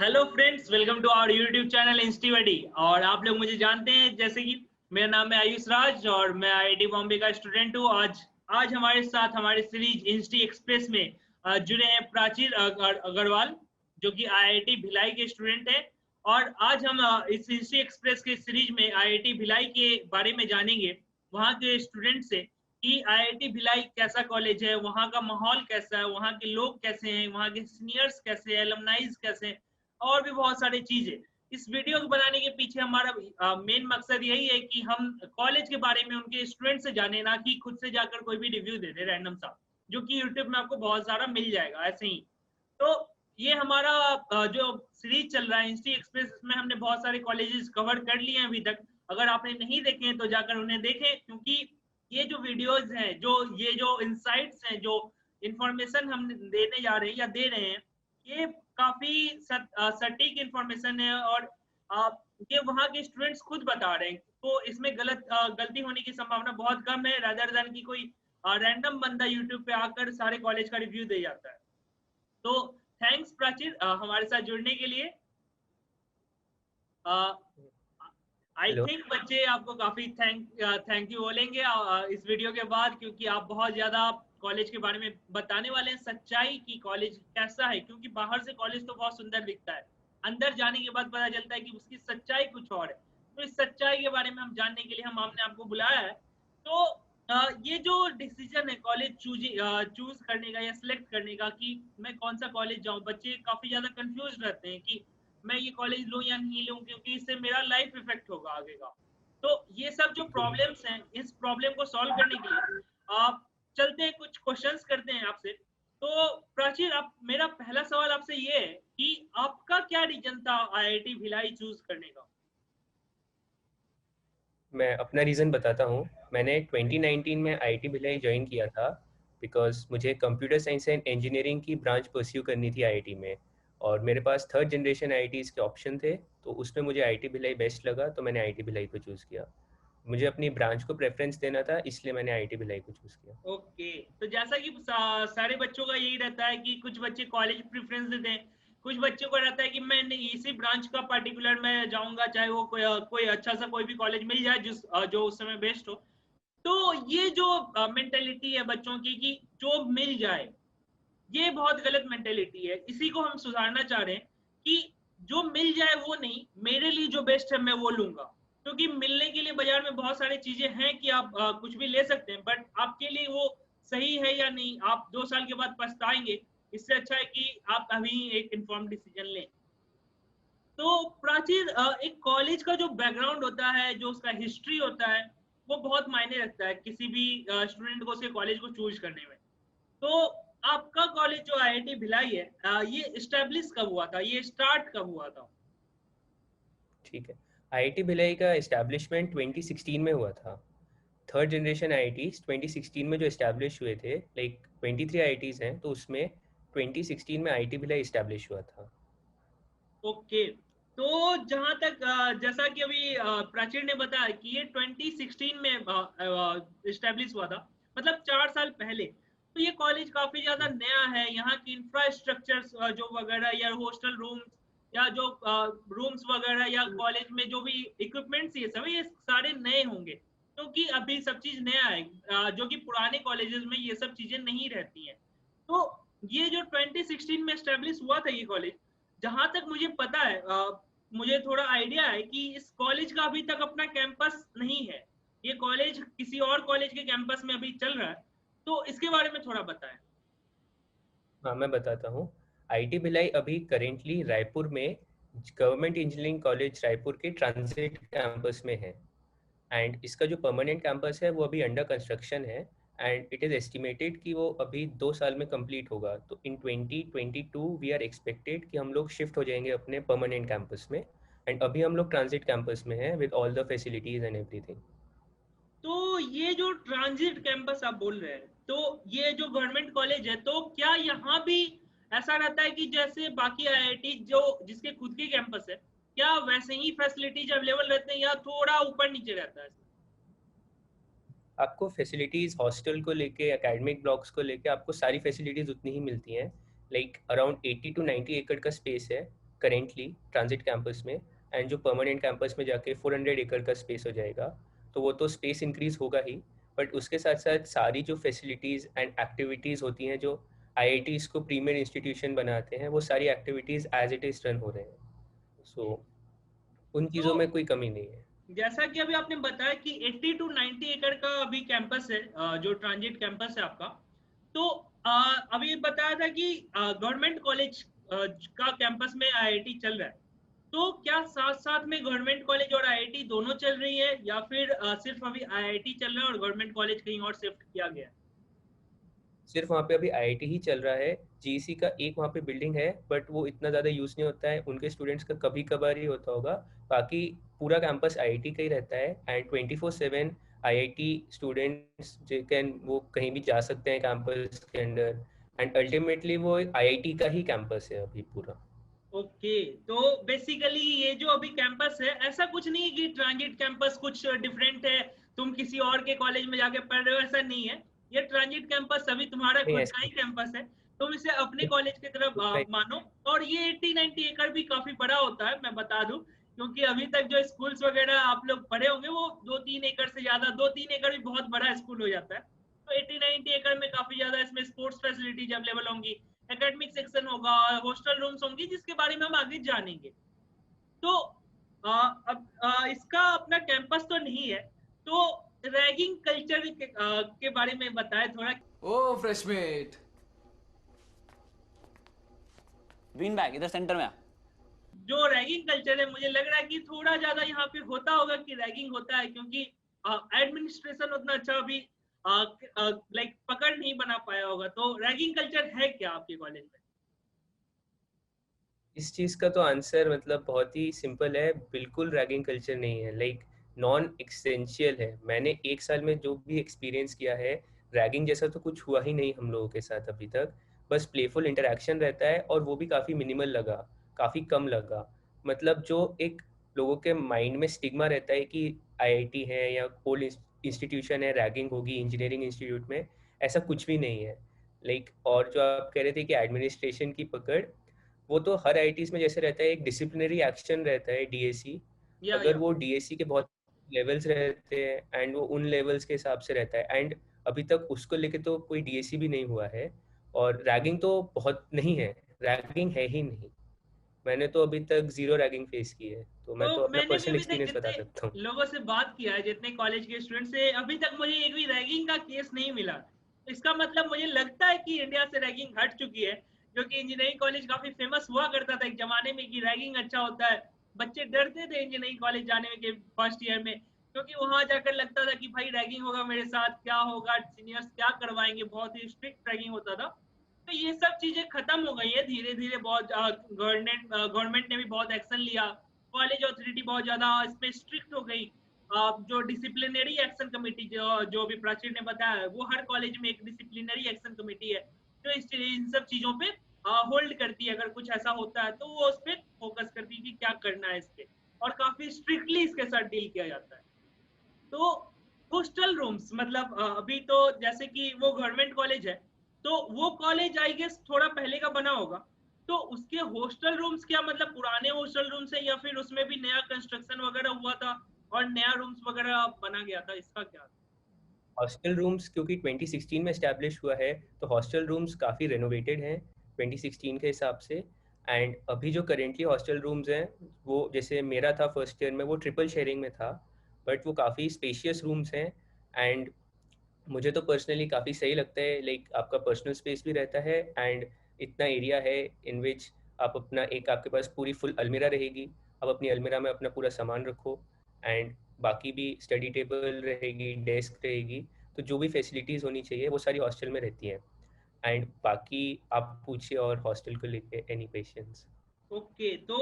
Hello friends, welcome to our YouTube channel इंस्टीवडी। और आप लोग मुझे जानते हैं जैसे कि मेरा नाम है आयुष राज और मैं आईआईटी बॉम्बे का स्टूडेंट हूँ। आज हमारे साथ हमारे सीरीज इंस्टी एक्सप्रेस में जुड़े हैं प्राचीर अग्रवाल, जो कि आईआईटी भिलाई के स्टूडेंट हैं। और आज हम इस इंस्टी एक्सप्रेस के सीरीज में आईआईटी भिलाई के बारे में जानेंगे, वहाँ के स्टूडेंट से कि आईआईटी भिलाई कैसा कॉलेज है, वहाँ का माहौल कैसा है, वहाँ के लोग कैसे हैं, वहाँ के सीनियर्स कैसे हैं, एलुमनाइज कैसे हैं, और भी बहुत सारी चीजें। इस वीडियो को बनाने के पीछे हमारा मेन मकसद यही है कि हम कॉलेज के बारे में उनके स्टूडेंट से जाने, ना कि खुद से जाकर कोई भी रिव्यू दे दे रैंडम सा, जो कि यूट्यूब में आपको बहुत सारा मिल जाएगा ऐसे ही। तो ये हमारा जो सीरीज चल रहा है इंस्टी एक्सप्रेस, इसमें हमने बहुत सारे कॉलेजेस कवर कर लिए हैं अभी तक। अगर आपने नहीं देखे हैं तो जाकर उन्हें देखें, क्योंकि ये जो वीडियोज हैं, जो इंसाइट्स हैं, जो इंफॉर्मेशन हम देने जा रहे हैं या दे रहे हैं, ये काफी सटीक इंफॉर्मेशन है। और ये वहाँ के स्टूडेंट्स खुद बता रहे हैं, तो इसमें गलती होने की संभावना बहुत कम है, रादर देन कि कोई रैंडम बंदा यूट्यूब पे आकर सारे कॉलेज का रिव्यू दे जाता है। तो थैंक्स प्राचीर हमारे साथ जुड़ने के लिए। आई हेलो। थिंक बच्चे आपको काफी थैंक यू बोलेंगे इस वीडियो के बाद, क्योंकि आप बहुत ज्यादा कॉलेज के बारे में बताने वाले हैं, सच्चाई की कॉलेज कैसा है। क्योंकि बाहर से कॉलेज तो बहुत सुंदर दिखता है, अंदर जाने के बाद पता चलता है कि उसकी सच्चाई कुछ और है। तो इस सच्चाई के बारे में हम जानने के लिए हमने आपको बुलाया है। तो ये जो डिसीजन है कॉलेज चूज करने का या सिलेक्ट करने का कि मैं कौन सा कॉलेज जाऊं, बच्चे काफी ज्यादा कंफ्यूज रहते हैं कि मैं ये कॉलेज लूं या नहीं लूं, क्योंकि इससे मेरा लाइफ इफेक्ट होगा आगे का। तो ये सब जो प्रॉब्लम्स हैं, इस प्रॉब्लम को सॉल्व करने के लिए आप चलते हैं, कुछ क्वेश्चंस करते हैं आपसे। तो प्राचीर, आप, मेरा पहला सवाल आपसे ये है कि आपका क्या रीजन था आईआईटी भिलाई चूज करने का? मैं अपना रीज़न बताता हूँ। मैंने 2019 में आईआईटी भिलाई ज्वाइन किया था बिकॉज मुझे कंप्यूटर साइंस एंड इंजीनियरिंग की ब्रांच परस्यू करनी थी आईआईटी में, और मेरे पास थर्ड जनरेशन आईआईटीज़ के ऑप्शन थे। तो उसमें मुझे आईआईटी भिलाई बेस्ट लगा, तो मैंने आईआईटी भिलाई को चूज़ किया। मुझे अपनी ब्रांच को प्रेफरेंस देना था, इसलिए मैंने आईआईटी भिलाई को चूज़ किया। ओके, तो जैसा कि सारे बच्चों का यही रहता है कि कुछ बच्चे कॉलेज प्रेफरेंस देते हैं, कुछ बच्चों को रहता है कि मैं नहीं, इसी ब्रांच का पर्टिकुलर मैं जाऊंगा, चाहे वो कोई अच्छा सा कोई भी कॉलेज मिल जाए जो उस समय बेस्ट हो। तो ये जो मेंटेलिटी है बच्चों की कि जो मिल जाए, ये बहुत गलत मेंटेलिटी है। इसी को हम सुधारना चाह रहे हैं कि जो मिल जाए वो नहीं, मेरे लिए जो बेस्ट है मैं वो लूंगा। क्योंकि मिलने के लिए बाजार में बहुत सारी चीजें हैं कि आप कुछ भी ले सकते हैं, बट आपके लिए वो सही है या नहीं, आप 2 साल के बाद पछताएंगे। इससे अच्छा है कि आप अभी एक इन्फॉर्म डिसीजन लें। तो प्राचीन, एक कॉलेज का जो बैकग्राउंड होता है, जो उसका हिस्ट्री होता है, वो बहुत मायने रखता है किसी भी स्टूडेंट को उसके कॉलेज को चूज करने में। तो आपका कॉलेज जो आईआईटी भिलाई है, ये इस्टेब्लिश कब हुआ था, ये स्टार्ट कब हुआ था? ठीक है। आईआईटी भिलाई का इस्टेब्लिशमेंट 2016 में हुआ था। थर्ड जनरेशन आईआईटीज़ 2016 में जो इस्टेब्लिश हुए थे, लाइक 23 आईआईटीज़ हैं, तो उसमें 2016 में आईआईटी भिलाई इस्टेब्लिश हुआ था। ओके, तो जहां तक जैसा कि अभी प्राचीर ने बताया कि ये 2016 में इस्टेब्लिश हुआ था, मतलब 4 साल पहले। तो ये कॉलेज काफी ज्यादा नया है। यहाँ की इंफ्रास्ट्रक्चर्स जो वगैरह, या हॉस्टल रूम्स, या जो रूम्स वगैरह, या कॉलेज में जो भी इक्विपमेंट्स, ये सब, ये सारे नए होंगे, क्योंकि अभी सब चीज नया है, जो कि पुराने कॉलेजेस में ये सब चीजें नहीं रहती हैं। तो ये जो 2016 में स्टेब्लिश हुआ था ये कॉलेज, जहां तक मुझे पता है, मुझे थोड़ा आइडिया है कि इस कॉलेज का अभी तक अपना कैंपस नहीं है। ये कॉलेज किसी और कॉलेज के कैंपस में अभी चल रहा है। तो इसके बारे में थोड़ा बताएं। हाँ, मैं बताता हूँ। आईआईटी भिलाई अभी करेंटली रायपुर में गवर्नमेंट इंजीनियरिंग कॉलेज रायपुर के ट्रांजिट कैंपस में है। एंड इसका जो परमानेंट कैंपस है वो अभी अंडर कंस्ट्रक्शन है। एंड इट इज़ एस्टिमेटेड कि वो अभी 2 साल में कंप्लीट होगा। तो इन 2022 वी आर एक्सपेक्टेड कि हम लोग शिफ्ट हो जाएंगे अपने परमानेंट कैंपस में। एंड अभी हम लोग ट्रांजिट कैंपस में हैं with all the facilities and everything. तो ये जो ट्रांजिट कैंपस आप बोल रहे हैं, तो ये जो गवर्नमेंट कॉलेज है, तो क्या यहाँ भी ऐसा रहता है कि जैसे बाकी आईआईटी जो जिसके खुद के कैंपस है, क्या वैसे ही फैसिलिटीज अवेलेबल रहते हैं, या थोड़ा ऊपर नीचे रहता है? आपको फैसिलिटीज़ हॉस्टल को लेके, एकेडमिक ब्लॉक्स को लेके आपको सारी फैसिलिटीज़ उतनी ही मिलती हैं। लाइक अराउंड 80 to 90 एकड़ का स्पेस है। करेंटली ट्रांजिट कैंपस में, एंड जो परमानेंट कैंपस में जाके 400 एकड़ का स्पेस हो जाएगा, तो वो तो स्पेस इंक्रीज होगा ही, बट उसके साथ साथ सारी जो फैसिलिटीज़ एंड एक्टिविटीज़ होती हैं जो IITs को प्रीमियर इंस्टीट्यूशन बनाते हैं, वो सारी activities as it is run हो रहे हैं। सो उन चीज़ों तो में कोई कमी नहीं है। जैसा कि अभी आपने बताया कि 80 टू 90 एकड़ का अभी कैंपस है, जो ट्रांजिट कैंपस है आपका। तो अभी बताया था कि गवर्नमेंट कॉलेज का कैंपस में आईआईटी चल रहा है। तो क्या साथ साथ में गवर्नमेंट कॉलेज और आईआईटी दोनों चल रही है, या फिर सिर्फ अभी आईआईटी चल रहा है और गवर्नमेंट कॉलेज कहीं और शिफ्ट किया गया है? सिर्फ वहाँ पे अभी IIT ही चल रहा है। GEC का एक वहाँ पे बिल्डिंग है, बट वो इतना ज़्यादा यूज़ नहीं होता है, उनके स्टूडेंट्स का कभी कभार ही होता होगा। बाकी पूरा कैंपस IIT का ही रहता है, एंड 24/7 IIT स्टूडेंट्स कैन वो कहीं भी जा सकते हैं कैंपस के अंदर, एंड अल्टीमेटली वो IIT का ही कैंपस है अभी पूरा। ओके, तो बेसिकली ये जो अभी कैंपस है, ऐसा कुछ नहीं है कि ट्रांजिट कैंपस कुछ डिफरेंट है, तुम किसी और के कॉलेज में जाके पढ़ रहे हो, ऐसा नहीं है। ये ट्रांजिट कैंपस अभी तुम्हारा नहीं खुद का ऐसा ही कैंपस है, तुम इसे अपने कॉलेज की तरफ नहीं। मानो। और ये 80-90 एकड़ भी काफी बड़ा होता है, मैं बता दूं, क्योंकि अभी तक जो स्कूल्स वगैरह आप लोग पढ़े होंगे वो 2-3 एकड़ से ज्यादा, 2-3 एकड़ भी बहुत बड़ा स्कूल हो जाता है। तो 80-90 एकड़ में काफी ज्यादा इसमें स्पोर्ट्स फैसिलिटीज अवेलेबल होंगी, एकेडमिक सेक्शन होगा, हॉस्टल रूम्स होंगी, जिसके बारे में हम आगे जानेंगे। तो अब इसका अपना कैंपस तो नहीं है, तो रैगिंग कल्चर के बारे में बताएं थोड़ा। ओ फ्रेशमेट, बीन बैग इधर सेंटर में आ। जो रैगिंग कल्चर है, मुझे लग रहा है कि थोड़ा ज्यादा यहाँ पे होता होगा कि रैगिंग होता है, क्योंकि एडमिनिस्ट्रेशन उतना अच्छा अभी लाइक पकड़ नहीं बना पाया होगा। तो रैगिंग कल्चर है क्या आपके कॉलेज में? इस चीज़ का तो आंसर मतलब बहुत ही सिंपल है, बिल्कुल रैगिंग कल्चर नहीं है, लाइक नॉन एक्सेंशियल है। मैंने एक साल में जो भी एक्सपीरियंस किया है, रैगिंग जैसा तो कुछ हुआ ही नहीं हम लोगों के साथ अभी तक। बस प्लेफुल इंटरेक्शन रहता है, और वो भी काफ़ी मिनिमल लगा, काफ़ी कम लगा। मतलब जो एक लोगों के माइंड में स्टिग्मा रहता है कि IIT है या कोई इंस्टीट्यूशन है, रैगिंग होगी इंजीनियरिंग इंस्टीट्यूट में, ऐसा कुछ भी नहीं है। लाइक और जो आप कह रहे थे कि एडमिनिस्ट्रेशन की पकड़, वो तो हर IITs में जैसे रहता है, एक डिसिप्लिनरी एक्शन रहता है DAC। अगर या वो DAC के बहुत लेवल्स रहते हैं, एंड वो उन लेवल्स के हिसाब से रहता है, एंड अभी तक उसको लेके तो कोई DAC भी नहीं हुआ है। और रैगिंग तो बहुत नहीं है, रैगिंग है ही नहीं। मैंने तो अभी तक 0 रैगिंग फेस की है, तो मैं तो तो अपना मैंने भी पर्सनल अभी तक एक्सपीरियंस बता जितने सकता हूँ। लोगों से बात किया है, जितने कॉलेज के स्टूडेंट से, अभी तक मुझे एक भी रैगिंग का केस नहीं मिला। इसका मतलब मुझे लगता है कि इंडिया से रैगिंग हट चुकी है, क्योंकि इंजीनियरिंग कॉलेज काफी फेमस हुआ करता था एक जमाने में कि रैगिंग अच्छा होता है। बच्चे डरते थे इंजीनियरिंग कॉलेज जाने में के फर्स्ट ईयर में, क्योंकि वहां जाकर लगता था कि भाई रैगिंग होगा मेरे साथ, क्या होगा, सीनियर्स क्या करवाएंगे, बहुत ही स्ट्रिक्ट रैगिंग होता था। तो ये सब चीजें खत्म हो गई है धीरे धीरे, बहुत गवर्नमेंट ने भी बहुत एक्शन लिया, कॉलेज अथॉरिटी बहुत ज्यादा इसमें स्ट्रिक्ट हो गई। जो डिसिप्लिनरी एक्शन कमेटी जो भी प्राचीर ने बताया है, वो हर कॉलेज में एक डिसिप्लिनरी एक्शन कमेटी है जो इन सब चीजों पे होल्ड करती है। अगर कुछ ऐसा होता है तो वो उस पर फोकस करती है कि क्या करना है इस पे, और काफी स्ट्रिक्टली इसके साथ डील किया जाता है। तो हॉस्टल रूम्स मतलब अभी तो जैसे कि वो गवर्नमेंट कॉलेज है, तो वो कॉलेज आई गेस थोड़ा पहले का बना होगा, तो उसके हॉस्टल रूम्स क्या मतलब पुराने हॉस्टल रूम्स है, या फिर उसमें भी नया कंस्ट्रक्शन वगैरह हुआ था और नया रूम्स वगैरह बना गया था, इसका क्या? हॉस्टल रूम्स क्योंकि 2016 में इस्टेब्लिश हुआ है, तो हॉस्टल रूम्स काफ़ी रेनोवेटेड हैं 2016 के हिसाब से। एंड अभी जो करेंटली हॉस्टल रूम्स हैं, वो जैसे मेरा था फर्स्ट ईयर में, वो ट्रिपल शेयरिंग में था, बट वो काफ़ी स्पेशियस रूम्स हैं। एंड मुझे तो पर्सनली काफ़ी सही लगता है, लाइक आपका पर्सनल स्पेस भी रहता है, एंड इतना एरिया है इन विच आप अपना एक, आपके पास पूरी फुल अलमीरा रहेगी, आप अपनी अलमीरा में अपना पूरा सामान रखो, एंड बाकी भी स्टडी टेबल रहेगी, डेस्क रहेगी। तो जो भी फैसिलिटीज़ होनी चाहिए वो सारी हॉस्टल में रहती हैं। एंड बाकी आप पूछिए और हॉस्टल को लेके एनी क्वेश्चंस। ओके, तो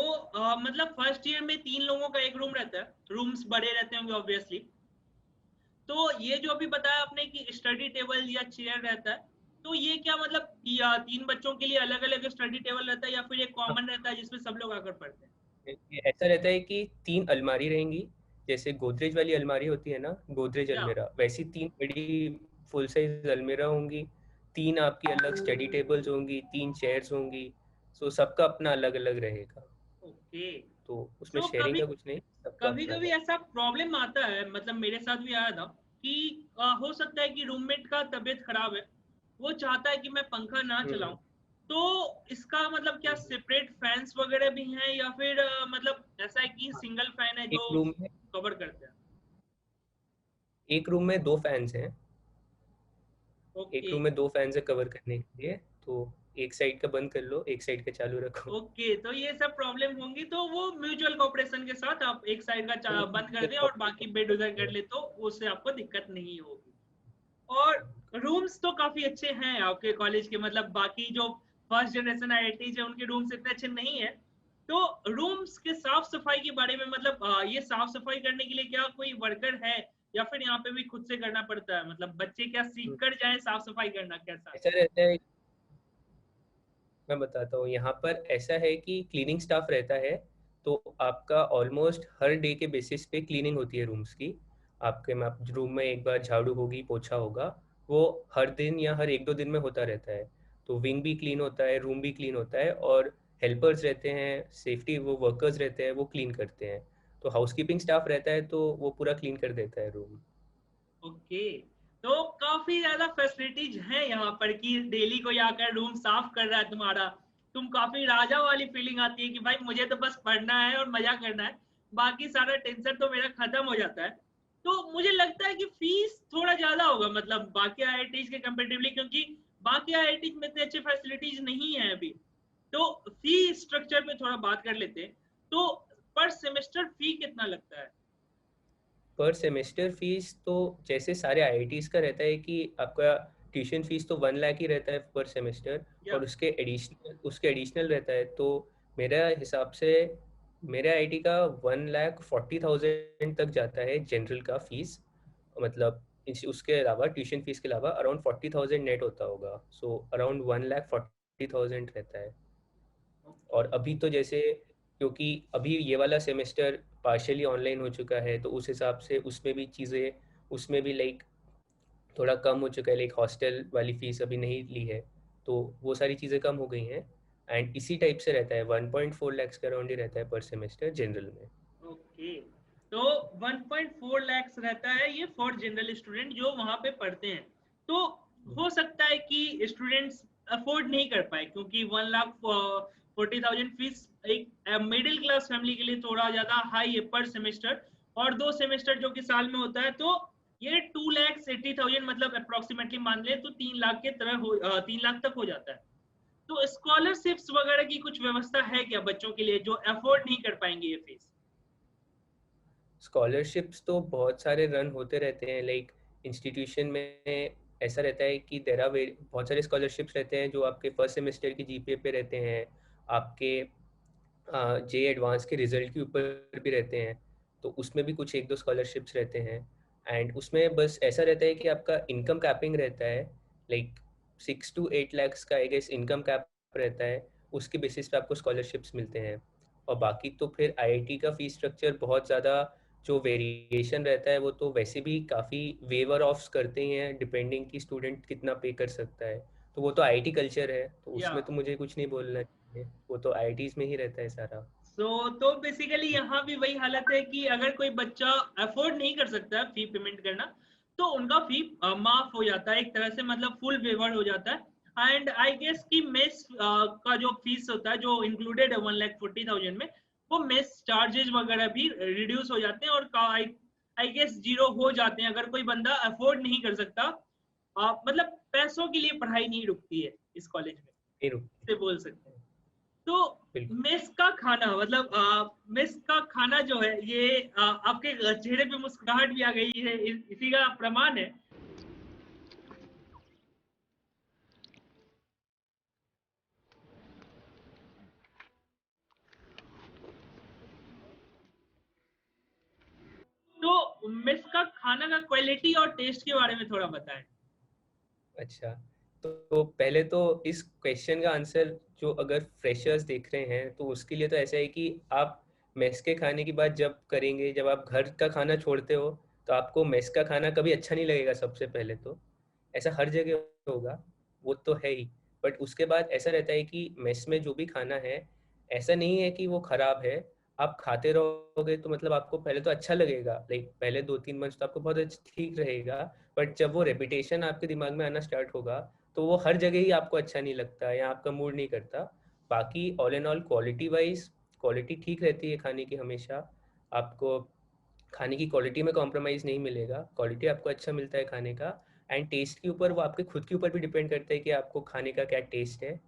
मतलब फर्स्ट ईयर में 3 लोगों का एक रूम रहता है, रूम्स बड़े रहते होंगे ऑब्वियसली। तो ये जो अभी बताया आपने कि स्टडी टेबल या चेयर रहता है, तो ये क्या मतलब 3 बच्चों के लिए अलग अलग स्टडी टेबल रहता है, या फिर एक कॉमन रहता है जिसमें सब लोग आकर पढ़ते हैं? ऐसा रहता है कि 3 अलमारी रहेंगी, जैसे गोदरेज वाली अलमारी होती है ना, गोदरेज या अलमीरा, वैसी 3 बड़ी फुल साइज अलमीरा होंगी, 3 आपकी अलग स्टडी टेबल्स होंगी, 3 चेयर्स होंगी। सो सबका अपना अलग अलग रहेगा। ओके। तो उसमें तो शेयरिंग कभी का कुछ नहीं, सबका कभी अपना कभी है। ऐसा प्रॉब्लम आता है, मतलब मेरे साथ भी आया था कि हो सकता है कि रूममेट का तबीयत खराब है, वो चाहता है कि मैं पंखा ना चलाऊं, हम्म तो इसका मतलब क्या हम्म। सेपरेट फैंस वगैरह भी हैं, या फिर मतलब ऐसा है कि हाँ, सिंगल फैन है एक जो रूम में कवर करते हैं? एक रूम में 2 फैंस हैं। एक ओके। रूम में 2 फैंस है कवर करने के लिए, तो एक साइड का बंद कर लो, एक साइड का चालू रखो। ओके, तो ये सब प्रॉब्लम होंगी तो वो म्यूचुअल कोऑपरेशन के साथ आप एक साइड का वो बंद कर मुझे दें और बाकी cooperation बेड उधर करते कर हैं। ले, तो उससे आपको दिक्कत नहीं होगी। और रूम्स तो काफी अच्छे हैं आपके कॉलेज के, मतलब बाकी जो फर्स्ट जनरेशन आईआईटी है उनके रूम्स इतने अच्छे नहीं है। तो रूम्स के साफ सफाई के बारे में, मतलब ये साफ सफाई करने के लिए क्या कोई वर्कर है, या फिर यहाँ पे भी खुद से करना पड़ता है? मतलब बच्चे क्या सीख हम्म, कर जाए साफ सफाई करना, कैसा? ऐसा रहता है, मैं बताता हूँ। यहाँ पर ऐसा है कि क्लीनिंग स्टाफ रहता है, तो आपका ऑलमोस्ट हर डे के बेसिस पे क्लीनिंग होती है रूम्स की। आपके रूम में एक बार झाड़ू होगी, पोछा होगा, वो हर दिन या हर 1-2 दिन में होता रहता है। तो विंग भी क्लीन होता है, रूम भी क्लीन होता है, और हेल्पर्स रहते हैं, सेफ्टी वो वर्कर्स रहते हैं, वो क्लीन करते हैं। तो हाउसकीपिंग स्टाफ रहता है, तो वो पूरा क्लीन कर देता है रूम। ओके, तो काफी ज्यादा फैसिलिटीज हैं यहाँ पर कि डेली कोई आकर रूम साफ कर रहा है तुम्हारा, तुम काफी राजा वाली फीलिंग आती है कि भाई मुझे तो बस पढ़ना है और मजा करना है, बाकी सारा टेंशन तो मेरा खत्म हो जाता है। तो मुझे लगता है कि फीस थोड़ा ज्यादा होगा, मतलब बाकी आईआईटीज के कंपेरेटिवली, क्योंकि बाकी आईआईटीज में इतने अच्छे फैसिलिटीज नहीं है अभी। तो फी स्ट्रक्चर पे थोड़ा बात कर लेते हैं। तो पर सेमेस्टर फी कितना लगता है? पर सेमेस्टर फीस तो जैसे सारे आईआईटीज का रहता है कि आपका ट्यूशन फीस तो 1 लाख ही रहता है पर सेमेस्टर, या और उसके एडिशनल रहता है। तो मेरा हिसाब से मेरे आईआईटी का 1,40,000 तक जाता है जनरल का फीस। मतलब उसके अलावा ट्यूशन फीस के अलावा अराउंड 40,000 नेट होता होगा, सो अराउंड 1,40,000 रहता है। ओके। और अभी तो जैसे, क्योंकि अभी ये वाला सेमेस्टर पार्शियली ऑनलाइन हो चुका है, तो उस हिसाब से उसमें भी चीज़ें, उसमें भी लाइक थोड़ा कम हो चुका है। लाइक हॉस्टल वाली फीस अभी नहीं ली है, तो वो सारी चीज़ें कम हो गई हैं। एंड इसी टाइप से रहता है, 1.4 lakhs का अराउंड ही रहता है पर सेमेस्टर जनरल में। ओके, तो 1.4 lakhs रहता है ये फॉर जनरल स्टूडेंट जो वहां पे पढ़ते हैं। तो हो सकता है कि स्टूडेंट्स अफोर्ड नहीं कर पाए, क्योंकि 1,40,000 फीस एक मिडिल क्लास फैमिली के लिए थोड़ा ज्यादा हाई है पर सेमेस्टर। और 2 सेमेस्टर जो कि साल में होता है, तो ये 2,80,000, मतलब अप्रोक्सीमेटली मान ले तो 3 लाख के तरह 3 लाख तक हो जाता है। तो स्कॉलरशिप्स वगैरह की कुछ व्यवस्था है क्या बच्चों के लिए जो अफोर्ड नहीं कर पाएंगे ये फीस? स्कॉलरशिप्स तो बहुत सारे रन होते रहते हैं। लाइक इंस्टीट्यूशन में ऐसा रहता है कि देर आर बहुत सारे स्कॉलरशिप्स रहते हैं जो आपके फर्स्ट सेमेस्टर की जीपीए पे रहते हैं, आपके जे एडवांस के रिजल्ट के ऊपर भी रहते हैं। तो उसमें भी कुछ 1-2 स्कॉलरशिप्स रहते हैं। एंड उसमें बस ऐसा रहता है कि आपका इनकम कैपिंग रहता है, लाइक 6 to 8 lakhs का आई गेस इनकम कैप रहता है। उसके बेसिस पे आपको स्कॉलरशिप्स मिलते हैं। और बाकी तो फिर आईआईटी का फीस स्ट्रक्चर बहुत ज़्यादा जो वेरिएशन रहता है, वो तो वैसे भी काफ़ी वेवर ऑफ्स करते ही हैं, डिपेंडिंग कि स्टूडेंट कितना पे कर सकता है। तो वो तो आईआईटी कल्चर है, तो या उसमें तो मुझे कुछ नहीं बोलना चाहिए, वो तो आईआईटीज में ही रहता है सारा। तो बेसिकली यहाँ भी वही हालत है कि अगर कोई बच्चा अफोर्ड नहीं कर सकता फी पेमेंट करना, तो उनका फी माफ हो जाता है एक तरह से, मतलब फुल वेवर हो जाता है। एंड आई गेस कि मेस का जो फीस होता है जो इंक्लूडेड है 1,40,000 में, वो मेस चार्जेस वगैरह भी रिड्यूस हो जाते हैं और आई गेस जीरो हो जाते हैं अगर कोई बंदा अफोर्ड नहीं कर सकता। मतलब पैसों के लिए पढ़ाई नहीं रुकती है इस कॉलेज में, नहीं रुकती। से बोल सकते हैं। तो बिल्कुल। मेस का खाना, मतलब मेस का खाना जो है ये आपके चेहरे पे मुस्कुराहट भी आ गई है, इसी का प्रमाण है। तो मेस का खाना का क्वालिटी और टेस्ट के बारे में थोड़ा बताएं। अच्छा, तो पहले तो इस क्वेश्चन का आंसर, जो अगर फ्रेशर्स देख रहे हैं तो उसके लिए तो ऐसा है कि आप मेस के खाने की बात जब करेंगे, जब आप घर का खाना छोड़ते हो, तो आपको मेस का खाना कभी अच्छा नहीं लगेगा। सबसे पहले तो ऐसा हर जगह होगा, वो तो है ही। बट उसके बाद ऐसा रहता है कि मेस में जो भी खाना है, ऐसा नहीं है कि वो खराब है, आप खाते रहोगे तो मतलब आपको पहले तो अच्छा लगेगा, लाइक पहले 2-3 मंथ तो आपको बहुत ठीक रहेगा, बट जब वो रेपिटेशन आपके दिमाग में आना स्टार्ट होगा तो वो हर जगह ही आपको अच्छा नहीं लगता या आपका मूड नहीं करता। बाकी all and all quality wise quality ठीक रहती है खाने की हमेशा, आपको खाने की क्वालिटी में कॉम्प्रोमाइज़ नहीं मिलेगा, क्वालिटी आपको अच्छा मिलता है खाने का। एंड टेस्ट के ऊपर वो आपके खुद के ऊपर भी डिपेंड करता है कि आपको खाने का क्या टेस्ट है।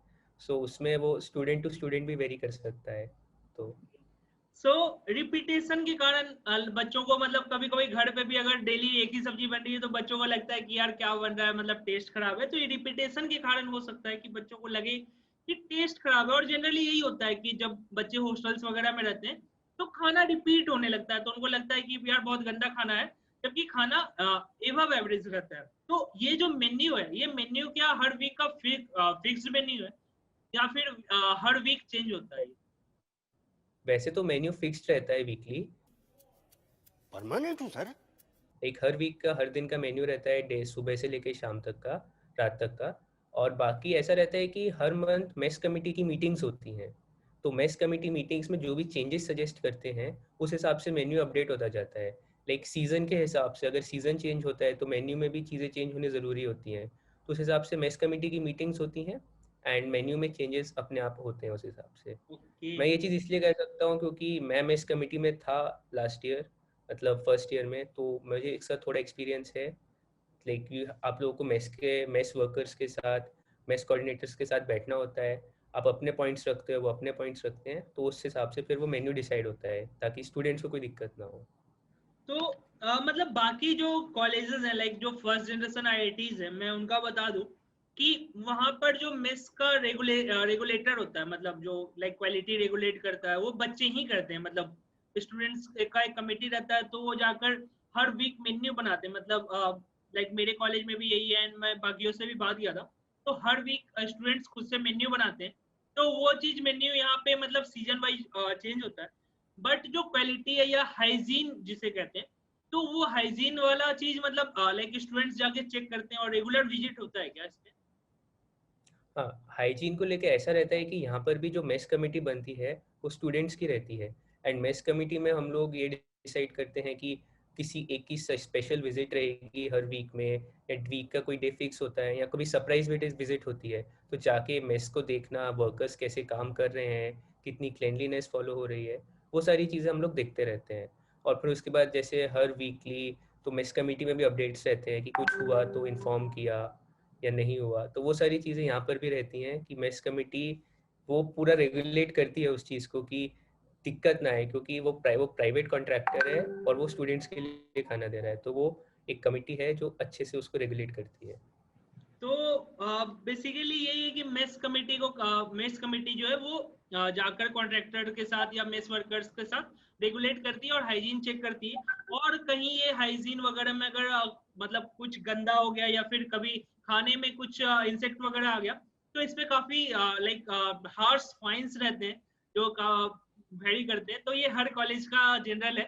सो उसमें वो स्टूडेंट टू स्टूडेंट भी वेरी कर सकता है। तो रिपीटेशन के कारण बच्चों को मतलब कभी कभी घर पे भी अगर डेली एक ही सब्जी बन रही है तो बच्चों को लगता है कि यार क्या बन रहा है, मतलब टेस्ट खराब है। तो ये रिपीटेशन के कारण हो सकता है कि बच्चों को लगे कि टेस्ट खराब है। और जनरली यही होता है कि जब बच्चे हॉस्टल्स वगैरह में रहते हैं तो खाना रिपीट होने लगता है, तो उनको लगता है कि यार बहुत गंदा खाना है, जबकि खाना एवब एवरेज रहता है। तो ये जो मेन्यू है, ये मेन्यू क्या हर वीक का फिक्स्ड मेन्यू है या फिर हर वीक चेंज होता है? वैसे तो मेन्यू फिक्स्ड रहता है वीकली, परमानेंट हूँ सर। एक हर वीक का हर दिन का मेन्यू रहता है, डे सुबह से लेकर शाम तक का, रात तक का। और बाकी ऐसा रहता है कि हर मंथ मेस कमेटी की मीटिंग्स होती हैं, तो मेस कमेटी मीटिंग्स में जो भी चेंजेस सजेस्ट करते हैं उस हिसाब से मेन्यू अपडेट होता जाता है। लाइक सीज़न के हिसाब से अगर सीज़न चेंज होता है तो मेन्यू में भी चीज़ें चेंज होनी ज़रूरी होती हैं, तो उस हिसाब से मेस कमेटी की मीटिंग्स होती हैं एंड मेन्यू में चेंजेस अपने आप होते हैं उस हिसाब से। ओके। मैं ये चीज़ इसलिए कह सकता हूँ क्योंकि मैं मेस कमेटी में था लास्ट ईयर, मतलब फर्स्ट ईयर में, तो मुझे एक साथ थोड़ा एक्सपीरियंस है। लाइक आप लोगों को मेस वर्कर्स के साथ, मेस कोऑर्डिनेटर्स के साथ बैठना होता है, आप अपने पॉइंट्स रखते हो, वो अपने पॉइंट्स रखते हैं, तो उस हिसाब से फिर वो मेन्यू डिसाइड होता है ताकि स्टूडेंट्स को कोई दिक्कत ना हो। तो मतलब बाकी जो कॉलेजेस हैं, लाइक जो फर्स्ट जनरेशन आईआईटीज है, मैं उनका बता दूं कि वहां पर जो मेस का रेगुलेटर होता है, मतलब जो लाइक क्वालिटी रेगुलेट करता है, वो बच्चे ही करते हैं। मतलब स्टूडेंट्स का एक कमेटी रहता है, तो वो जाकर हर वीक मेन्यू बनाते हैं। मतलब लाइक मेरे कॉलेज में भी यही है, एंड मैं बाकियों से भी बात किया था, तो हर वीक स्टूडेंट्स खुद से मेन्यू बनाते हैं। तो वो चीज मेन्यू यहाँ पे मतलब सीजन वाइज चेंज होता है। बट जो क्वालिटी है या हाइजीन जिसे कहते हैं, तो वो हाइजीन वाला चीज मतलब लाइक स्टूडेंट्स जाके चेक करते हैं और रेगुलर विजिट होता है क्या इसमें? हाँ, हाइजीन को लेके ऐसा रहता है कि यहाँ पर भी जो मेस कमेटी बनती है वो स्टूडेंट्स की रहती है। एंड मेस कमेटी में हम लोग ये डिसाइड करते हैं कि किसी एक की स्पेशल विजिट रहेगी हर वीक में, या वीक का कोई डे फिक्स होता है, या कभी सरप्राइज विजिट होती है, तो जाके मेस को देखना, वर्कर्स कैसे काम कर रहे हैं, कितनी क्लेनलीनेस फॉलो हो रही है, वो सारी चीज़ें हम लोग देखते रहते हैं। और फिर उसके बाद जैसे हर वीकली तो मेस कमेटी में भी अपडेट्स रहते हैं कि कुछ हुआ तो इन्फॉर्म किया या नहीं हुआ, तो वो सारी चीज़ें यहाँ पर भी रहती हैं कि मेस कमेटी वो पूरा रेगुलेट करती है उस चीज़ को कि दिक्कत ना आए, क्योंकि वो प्राइवेट कॉन्ट्रैक्टर है और वो स्टूडेंट्स के लिए खाना दे रहा है, तो वो एक कमेटी है जो अच्छे से उसको रेगुलेट करती है। तो बेसिकली यही है कि मेस कमेटी जो है वो जाकर कॉन्ट्रैक्टर के साथ या मेस वर्कर्स के साथ रेगुलेट करती है और हाइजीन चेक करती है। और कहीं ये हाइजीन वगैरह में अगर मतलब कुछ गंदा हो गया या फिर कभी खाने में कुछ इंसेक्ट वगैरह आ गया, तो इस पे काफी लाइक हार्श फाइन्स रहते हैं जो वेरी करते हैं। तो ये हर कॉलेज का जनरल है।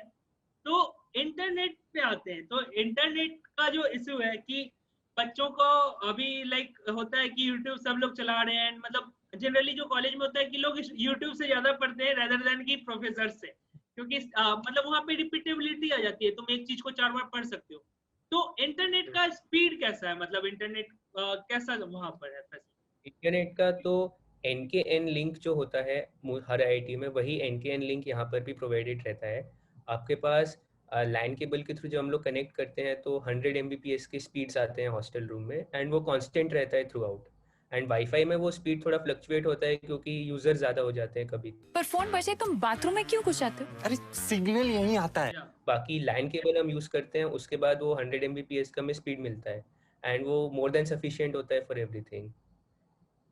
तो इंटरनेट पे आते हैं, तो इंटरनेट का जो इशू है कि बच्चों को अभी लाइक होता है कि यूट्यूब सब लोग चला रहे हैं, मतलब जनरली जो कॉलेज में होता है कि लोग यूट्यूब से ज्यादा पढ़ते हैं रेदर देन की प्रोफेसर से, क्योंकि मतलब वहां पे रिपीटेबिलिटी आ जाती है, तुम एक चीज को 4 बार पढ़ सकते हो। तो इंटरनेट का स्पीड कैसा है, मतलब इंटरनेट कैसा वहां पर है? इंटरनेट का तो NKN लिंक जो होता है हर आईआईटी में, वही NKN लिंक यहाँ पर भी प्रोवाइडेड रहता है। आपके पास लैन केबल के थ्रू जब हम लोग कनेक्ट करते हैं तो 100 Mbps के स्पीड्स आते हैं हॉस्टल रूम में, एंड वो कांस्टेंट रहता है थ्रू आउट। एंड वाईफाई में वो स्पीड थोड़ा फ्लक्चुएट होता है क्योंकि यूजर ज़्यादा हो जाते हैं कभी। पर फोन बजे तुम बाथरूम में क्यों घुस जाते हो? अरे सिग्नल यहीं आता है। बाकी लैन केबल हम यूज़ करते हैं, उसके बाद वो 100 Mbps का में स्पीड मिलता है, एंड वो मोर देन सफिशिएंट होता है for everything.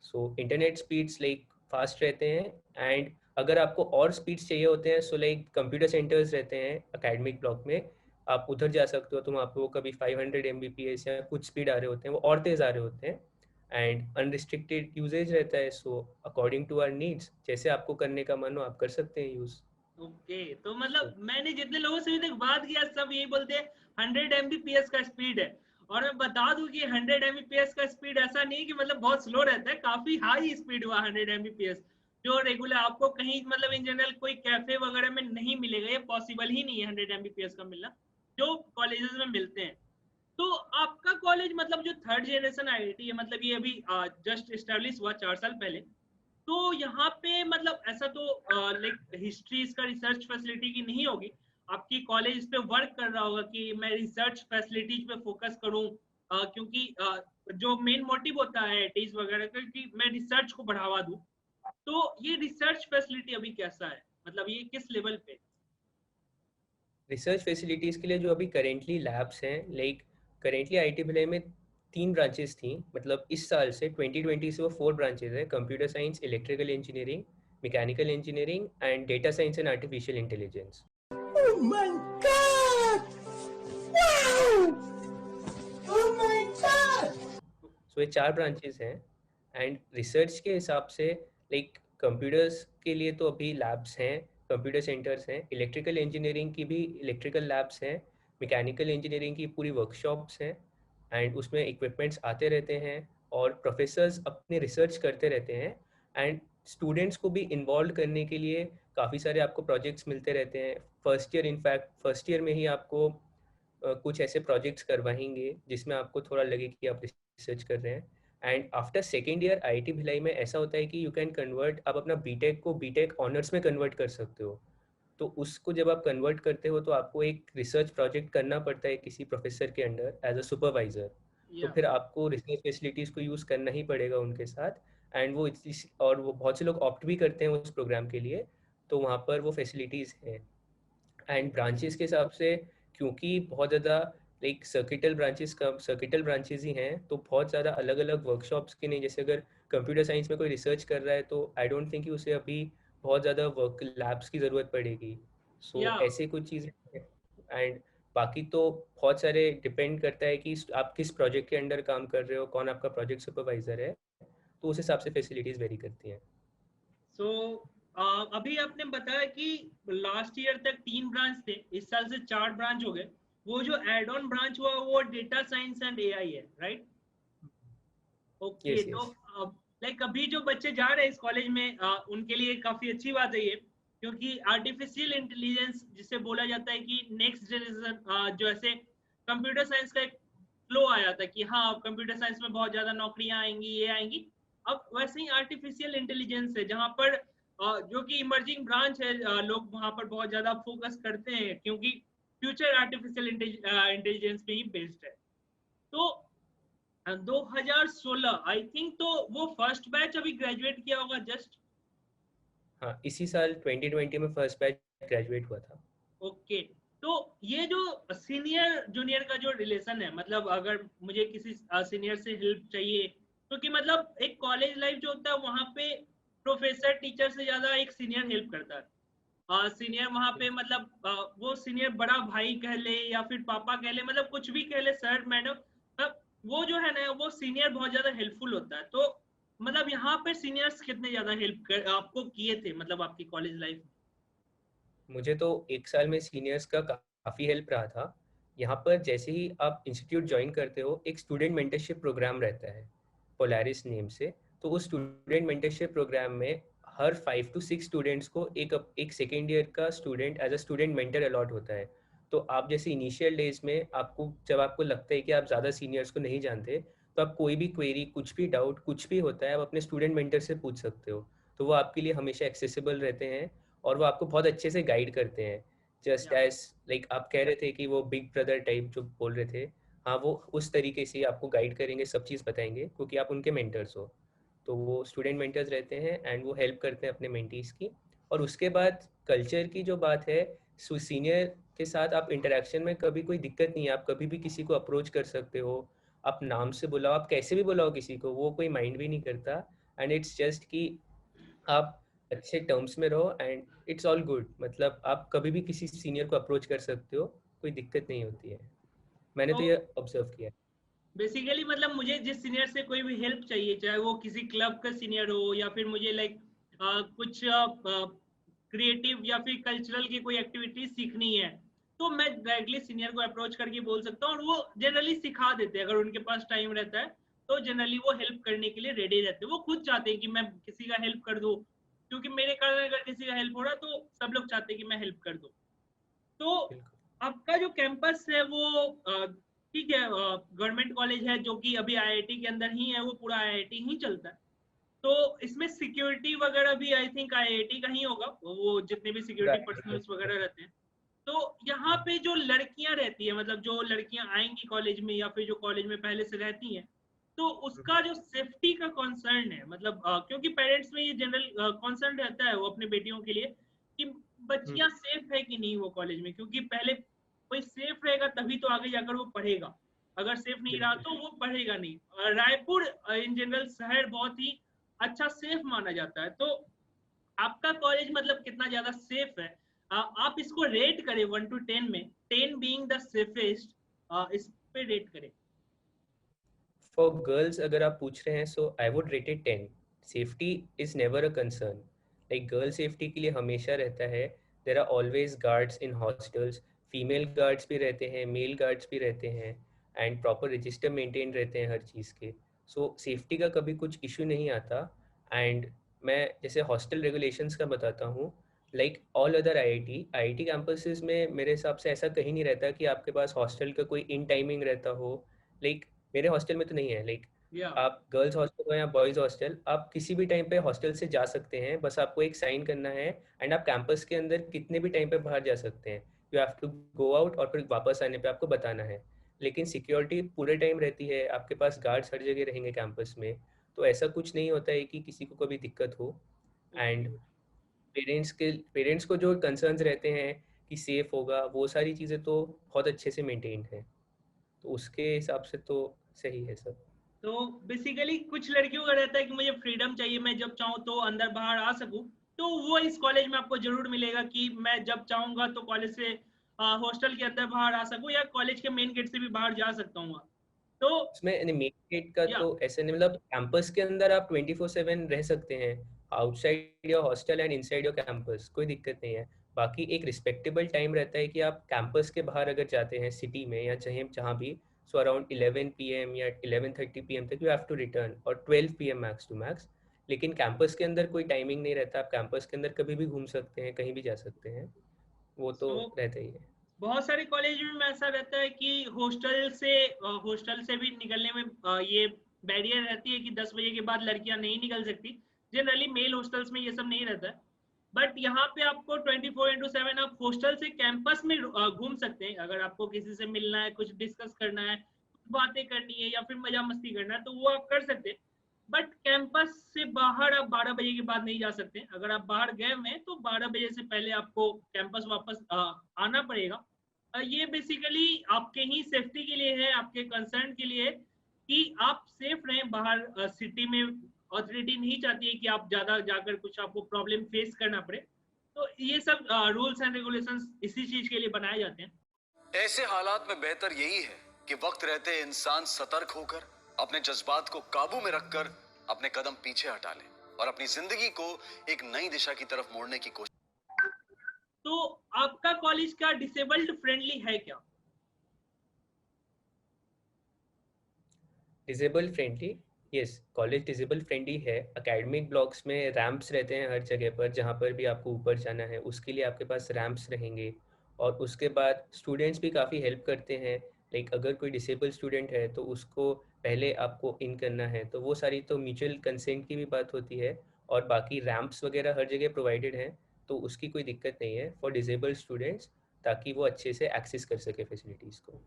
So internet speeds like fast रहते हैं। एंड अगर आपको और स्पीड्स चाहिए होते हैं, सो लाइक कंप्यूटर सेंटर्स रहते हैं एकेडमिक ब्लॉक में, आप उधर जा सकते हो, तो वहाँ पे वो कभी 500 Mbps या कुछ स्पीड आ रहे होते हैं, वो और तेज़ आ रहे होते हैं। एंड अनरिस्ट्रिक्टेड यूजेज रहता है, so according to our needs जैसे आपको करने का मन हो आप कर सकते हैं यूज़। ओके। तो मतलब मैंने जितने लोगों से अभी तक बात किया सब यही बोलते हैं 100 Mbps का स्पीड है। और मैं बता दूं कि 100 Mbps का स्पीड ऐसा नहीं कि मतलब बहुत स्लो रहता है, काफी हाई स्पीड हुआ 100 Mbps। जो रेगुलर आपको कहीं मतलब इन जनरल कोई कैफे वगैरह में नहीं मिलेगा, ये पॉसिबल ही नहीं है 100 Mbps का मिलना, जो कॉलेजेस में मिलते हैं। तो आपका कॉलेज मतलब जो थर्ड जनरेशन आईआईटी है, मतलब ये अभी जस्ट इस्टेब्लिश हुआ 4 साल पहले, तो यहाँ पे मतलब ऐसा तो लाइक हिस्ट्रीज का रिसर्च फैसिलिटी की नहीं होगी, आपकी कॉलेज इस पे वर्क कर रहा होगा कि मैं रिसर्च फैसिलिटीज पे फोकस करूं, क्योंकि जो मेन मोटिव होता है आईआईटीज वगैरह का कि मैं रिसर्च को बढ़ावा दूं। तो ये रिसर्च फैसिलिटी अभी कैसा है, मतलब ये किस लेवल पे? रिसर्च फैसिलिटीज़ के लिए जो अभी करेंटली लैब्स हैं, लाइक करेंटली आईटी भिलाई में 3 ब्रांचेस थी, मतलब इस साल से 2020 से वो 4 ब्रांचेस है, computer science, electrical engineering, mechanical engineering and data science and artificial intelligence. Oh my God! Wow! Oh my God! सो ये 4 ब्रांचेस हैं एंड रिसर्च के हिसाब से लाइक कंप्यूटर्स के लिए तो अभी लैब्स हैं, कंप्यूटर सेंटर्स हैं, इलेक्ट्रिकल इंजीनियरिंग की भी इलेक्ट्रिकल लैब्स हैं, मैकेनिकल इंजीनियरिंग की पूरी वर्कशॉप्स हैं एंड उसमें इक्विपमेंट्स आते रहते हैं और प्रोफेसर्स अपने रिसर्च करते रहते हैं एंड स्टूडेंट्स को भी इन्वॉल्व करने के लिए काफ़ी सारे आपको प्रोजेक्ट्स मिलते रहते हैं। फर्स्ट ईयर में ही आपको कुछ ऐसे प्रोजेक्ट्स करवाएंगे जिसमें आपको थोड़ा लगे कि आप रिसर्च कर रहे हैं and after second year IIT Bhilai में ऐसा होता है कि यू कैन कन्वर्ट, आप अपना बीटेक को बीटेक ऑनर्स में कन्वर्ट कर सकते हो। तो उसको जब आप कन्वर्ट करते हो तो आपको एक रिसर्च प्रोजेक्ट करना पड़ता है किसी प्रोफेसर के अंडर एज अ सुपरवाइजर। तो फिर आपको रिसर्च फैसिलिटीज़ को यूज़ करना ही पड़ेगा उनके साथ एंड और वो बहुत से लोग ऑप्ट भी करते हैं उस प्रोग्राम के लिए, तो वहाँ पर वो फैसिलिटीज़ हैं। एंड ब्रांचेस के हिसाब से क्योंकि बहुत ज़्यादा लाइक सर्किटल ब्रांचेस ही हैं, तो बहुत ज़्यादा अलग अलग वर्कशॉप्स के नहीं, जैसे अगर कंप्यूटर साइंस में कोई रिसर्च कर रहा है तो आई डोंट थिंक कि उसे अभी बहुत ज़्यादा वर्क लैब्स की ज़रूरत पड़ेगी। सो ऐसे कुछ चीज़ें हैं एंड बाकी तो बहुत सारे डिपेंड करता है कि आप किस प्रोजेक्ट के अंडर काम कर रहे हो, कौन आपका प्रोजेक्ट सुपरवाइज़र है, तो उस हिसाब से फैसिलिटीज़ वेरी करती हैं। सो अभी आपने बताया कि लास्ट ईयर तक 3 ब्रांच थे, इस साल से 4 ब्रांच हो गए। वो जो एड ऑन ब्रांच हुआ वो डेटा साइंस एंड एआई है, राइट? ओके, यस तो यस। लाइक अभी जो बच्चे जा रहे हैं इस कॉलेज में, उनके लिए काफी अच्छी बात है ये, क्योंकि आर्टिफिशियल इंटेलिजेंस जिसे बोला जाता है कि नेक्स्ट जनरेशन, जो ऐसे कंप्यूटर साइंस का एक फ्लो आया था कि हाँ कंप्यूटर साइंस में बहुत ज्यादा नौकरियां आएंगी, ये आएंगी, अब वैसे ही आर्टिफिशियल इंटेलिजेंस है जहां पर जो कि इमर्जिंग ब्रांच है, लोग वहां पर बहुत ज्यादा फोकस करते हैं क्योंकि फ्यूचर आर्टिफिशियल इंटेलिजेंस में ही बेस्ड है। तो 2016 आई थिंक, तो वो फर्स्ट बैच अभी ग्रेजुएट किया होगा जस्ट। हाँ, इसी साल 2020 में फर्स्ट बैच ग्रेजुएट हुआ था। ओके, तो ये जो सीनियर जूनियर का जो रिलेशन है, मतलब अगर मुझे किसी सीनियर से हेल्प चाहिए, क्योंकि मतलब एक कॉलेज लाइफ जो होता है वहाँ पे प्रोफेसर टीचर से ज्यादा एक सीनियर हेल्प करता है। सीनियर वहाँ पे मतलब वो सीनियर बड़ा भाई कह ले या फिर पापा कह ले, मतलब कुछ भी कह ले, सर मैडम, तब वो जो है ना वो सीनियर बहुत ज्यादा हेल्पफुल होता है। तो मतलब यहाँ पे सीनियर्स कितने ज्यादा हेल्प आपको किए थे मतलब आपकी कॉलेज लाइफ में? मुझे तो एक साल में सीनियर्स का काफ़ी हेल्प रहा था। यहाँ पर जैसे ही आप इंस्टीट्यूट ज्वाइन करते हो एक स्टूडेंट मेंटरशिप प्रोग्राम रहता है पोलारिस नेम से। तो उस स्टूडेंट मेंटरशिप प्रोग्राम में हर 5 to 6 स्टूडेंट्स को एक सेकेंड ईयर का student as a student mentor allot होता है। तो आप जैसे इनिशियल डेज में जब आपको लगता है कि आप ज़्यादा सीनियर्स को नहीं जानते, तो आप कोई भी क्वेरी, कुछ भी डाउट, कुछ भी होता है, आप अपने स्टूडेंट मेंटर से पूछ सकते हो। तो वो आपके लिए हमेशा एक्सेसिबल रहते हैं और वो आपको बहुत अच्छे से गाइड करते हैं। जस्ट एज लाइक आप कह रहे थे कि वो बिग ब्रदर टाइप जो बोल रहे थे, हाँ वो उस तरीके से आपको गाइड करेंगे, सब चीज़ बताएंगे क्योंकि आप उनके मेंटर्स हो। तो वो स्टूडेंट मेंटर्स रहते हैं एंड वो हेल्प करते हैं अपने मेंटीज की। और उसके बाद कल्चर की जो बात है, सीनियर के साथ आप इंटरेक्शन में कभी कोई दिक्कत नहीं है, आप कभी भी किसी को अप्रोच कर सकते हो, आप नाम से बुलाओ, आप कैसे भी बुलाओ किसी को, वो कोई माइंड भी नहीं करता। एंड इट्स जस्ट कि आप अच्छे टर्म्स में रहो एंड इट्स ऑल गुड। मतलब आप कभी भी किसी सीनियर को अप्रोच कर सकते हो, कोई दिक्कत नहीं होती है। मैंने तो तो ये ऑब्जर्व किया है। बेसिकली मतलब मुझे जिस सीनियर से कोई भी हेल्प चाहिए, चाहे वो किसी क्लब का सीनियर हो या फिर मुझे लाइक कुछ क्रिएटिव या फिर कल्चरल की कोई एक्टिविटीज सीखनी है, तो मैं डायरेक्टली सीनियर को अप्रोच करके बोल सकता हूँ और वो जनरली सिखा देते हैं। अगर उनके पास टाइम रहता है तो जनरली वो हेल्प करने के लिए रेडी रहते हैं, वो खुद चाहते हैं कि मैं किसी का हेल्प कर दूँ। क्योंकि मेरे कारण अगर किसी का हेल्प हो रहा तो सब लोग चाहते हैं कि मैं हेल्प कर दूं। तो आपका जो कैंपस है वो ठीक है, गवर्नमेंट कॉलेज है जो कि अभी आईआईटी के अंदर ही है, वो पूरा आईआईटी ही चलता है। तो इसमें सिक्योरिटी वगैरह भी आई थिंक आईआईटी का ही होगा, वो जितने भी सिक्योरिटी पर्सनल्स वगैरह रहते हैं। तो यहाँ पे जो लड़कियां रहती है, मतलब जो लड़कियां आएंगी कॉलेज में या फिर जो कॉलेज में पहले से रहती हैं, तो उसका जो सेफ्टी का कंसर्न है, मतलब क्योंकि पेरेंट्स में ये जनरल कंसर्न रहता है वो अपने बेटियों के लिए कि बच्चियां सेफ है कि नहीं वो कॉलेज में, क्योंकि पहले कोई सेफ रहेगा तभी तो आगे जाकर वो पढ़ेगा, अगर सेफ नहीं रहा तो वो पढ़ेगा नहीं। रायपुर इन जनरल शहर बहुत ही अच्छा सेफ माना जाता है। तो आपका कॉलेज मतलब कितना ज्यादा सेफ है? आप इसको रेट करें 1 to 10 में, 10 बीइंग द सेफेस्ट, इस पे रेट करें। फॉर गर्ल्स अगर आप पूछ रहे हैं so I would rate it 10. Safety is never a concern. Like girl safety के लिए हमेशा रहता है, there are always guards in hostels. Female guards भी रहते हैं, मेल गार्ड्स भी रहते हैं, एंड प्रॉपर रजिस्टर मेंटेन रहते हैं हर चीज़ के. सो सेफ्टी का कभी कुछ इशू नहीं आता. एंड मैं जैसे हॉस्टल रेगुलेशंस का बताता हूँ. Like all other IIT campuses में मेरे हिसाब से ऐसा कहीं नहीं रहता कि आपके पास हॉस्टल का कोई इन टाइमिंग रहता हो. लाइक मेरे हॉस्टल में तो नहीं है. लाइक आप गर्ल्स हॉस्टल हो या बॉयज़ हॉस्टल, आप किसी भी टाइम पे हॉस्टल से जा सकते हैं, बस आपको एक साइन करना है एंड आप कैंपस के अंदर कितने भी टाइम पे बाहर जा सकते हैं. You have to go out और फिर वापस आने पे आपको बताना है. लेकिन सिक्योरिटी पूरे टाइम रहती है, आपके पास गार्ड्स हर जगह रहेंगे कैंपस में. तो ऐसा कुछ नहीं होता है कि किसी को कभी दिक्कत हो. एंड पेरेंट्स को जो कंसर्न्स रहते हैं कि सेफ होगा, वो सारी चीज़ें तो बहुत अच्छे से मेंटेन्ड है. तो उसके हिसाब से तो सही है सब. तो बेसिकली कुछ लड़कियों का रहता है कि मुझे फ्रीडम चाहिए, मैं जब चाहूँ तो अंदर बाहर आ सकूं, तो वो इस कॉलेज में आपको जरूर मिलेगा कि मैं जब चाहूंगा तो कॉलेज से हॉस्टल के अंदर बाहर आ सकूं या कॉलेज के मेन गेट से भी बाहर जा सकता हूँ। तो उसमें मेन गेट का तो ऐसे नहीं, मतलब कैंपस के अंदर आप 24/7 रह सकते हैं. Outside your hostel and inside your campus कोई दिक्कत नहीं है. बाकी एक रिस्पेक्टेबल टाइम रहता है कि आप कैंपस के बाहर अगर जाते हैं सिटी में या चाहे जहाँ भी, सो अराउंड 11 PM या 11:30 PM तक यू हैव टू रिटर्न, और 12 PM मैक्स टू मैक्स. लेकिन कैंपस के अंदर कोई टाइमिंग नहीं रहता. आप कैंपस के अंदर कभी भी घूम सकते हैं, कहीं भी जा सकते हैं, वो तो रहता ही है. बहुत सारे कॉलेज में ऐसा रहता है कि हॉस्टल से भी निकलने में ये बैरियर रहती है कि 10 बजे के बाद लड़कियां नहीं निकल सकती। जनरली मेल हॉस्टल्स में ये सब नहीं रहता है, बट यहाँ पे आपको 24/7 आप हॉस्टल से कैंपस में घूम सकते हैं। अगर आपको किसी से मिलना है, कुछ डिस्कस करना है, बातें करनी है या फिर मजा मस्ती करना है तो वो आप कर सकते हैं। बट कैंपस से बाहर आप 12 बजे के बाद नहीं जा सकते। अगर आप बाहर गए हुए हैं तो 12 बजे से पहले आपको कैंपस वापस आना पड़ेगा। ये बेसिकली आपके ही सेफ्टी के लिए है, आपके कंसर्न के लिए है कि आप सेफ रहें बाहर सिटी में। अथॉरिटी नहीं चाहती है कि आप ज्यादा जाकर कुछ आपको प्रॉब्लम फेस करना पड़े। तो ये सब रूल्स एंड रेगुलेशंस इसी चीज के लिए बनाए जाते हैं। ऐसे हालात में बेहतर यही है कि वक्त रहते इंसान सतर्क होकर अपने जज्बात को काबू में रखकर अपने कदम पीछे हटा ले और अपनी जिंदगी को एक नई दिशा की तरफ मोड़ने की कोशिश। तो आपका कॉलेज का डिसेबल्ड फ्रेंडली है क्या? Disable friendly, yes, college disable friendly है. एकेडमिक ब्लॉक्स में रैंप्स रहते हैं हर जगह पर, जहाँ पर भी आपको ऊपर जाना है उसके लिए आपके पास रैंप्स रहेंगे. और उसके बाद स्टूडेंट्स भी काफ़ी हेल्प करते हैं. लाइक अगर कोई डिसेबल स्टूडेंट है तो उसको पहले आपको इन करना है, तो वो सारी तो म्यूचुअल कंसेंट की भी बात होती है. और बाकी रैंप्स वगैरह हर जगह प्रोवाइडेड हैं, तो उसकी कोई दिक्कत नहीं है फॉर डिसेबल्ड स्टूडेंट्स, ताकि वो अच्छे से एक्सेस कर सके फैसिलिटीज़ को.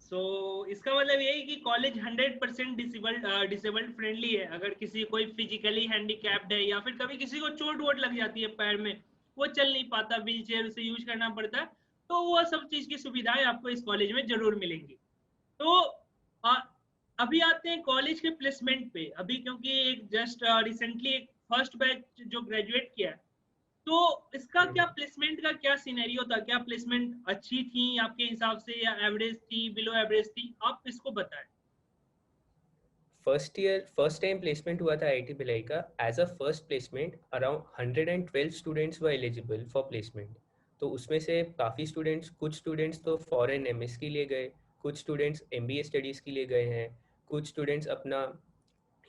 सो इसका मतलब यही कि कॉलेज 100% डिसेबल्ड फ्रेंडली है। अगर किसी कोई फिजिकली हैंडीकैप्ड है या फिर कभी किसी को चोट वोट लग जाती है पैर में, वो चल नहीं पाता, व्हील चेयर उसे यूज करना पड़ता है, तो वो सब चीज की सुविधाएं आपको इस कॉलेज में जरूर मिलेंगी। तो अभी आते हैं कॉलेज के प्लेसमेंट पे। अभी क्योंकि एक जस्ट रिसेंटली एक फर्स्ट बैच जो ग्रेजुएट किया है, तो इसका क्या प्लेसमेंट का क्या सिनेरियो था? क्या प्लेसमेंट अच्छी थी आपके हिसाब से या एवरेज थी, बिलो एवरेज थी? आप इसको बताएं। फर्स्ट टाइम प्लेसमेंट हुआ था आईआईटी भिलाई का. As a first placement around 112 students were eligible for placement. तो उसमें से काफ़ी स्टूडेंट्स, कुछ स्टूडेंट्स तो फॉरेन एमएस के लिए गए, कुछ स्टूडेंट्स एमबीए स्टडीज़ के लिए गए हैं, कुछ स्टूडेंट्स अपना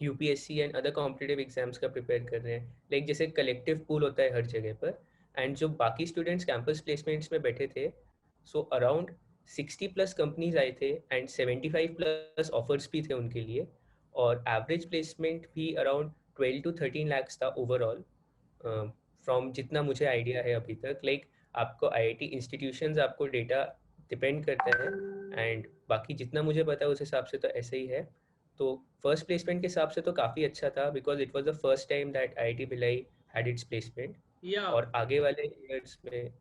UPSC and other competitive exams का प्रिपेयर कर रहे हैं, लाइक जैसे कलेक्टिव पूल होता है हर जगह पर, एंड जो बाकी स्टूडेंट्स कैंपस प्लेसमेंट्स में बैठे थे, सो अराउंड 60+ कंपनीज आए थे एंड 75+ ऑफर्स भी थे उनके लिए, और एवरेज प्लेसमेंट भी अराउंड 12 to 13 lakhs था ओवरऑल, फ्रॉम जितना मुझे आइडिया है अभी तक। लाइक आपको आईआईटी इंस्टीट्यूशंस आपको डेटा डिपेंड करता है, एंड बाकी जितना मुझे पता है उस हिसाब से तो ऐसे ही है। तो फर्स्ट प्लेसमेंट के हिसाब से तो काफ़ी अच्छा था, because it was the first time that IIT Bhilai had it's placement, और आगे वाले ईयर्स में।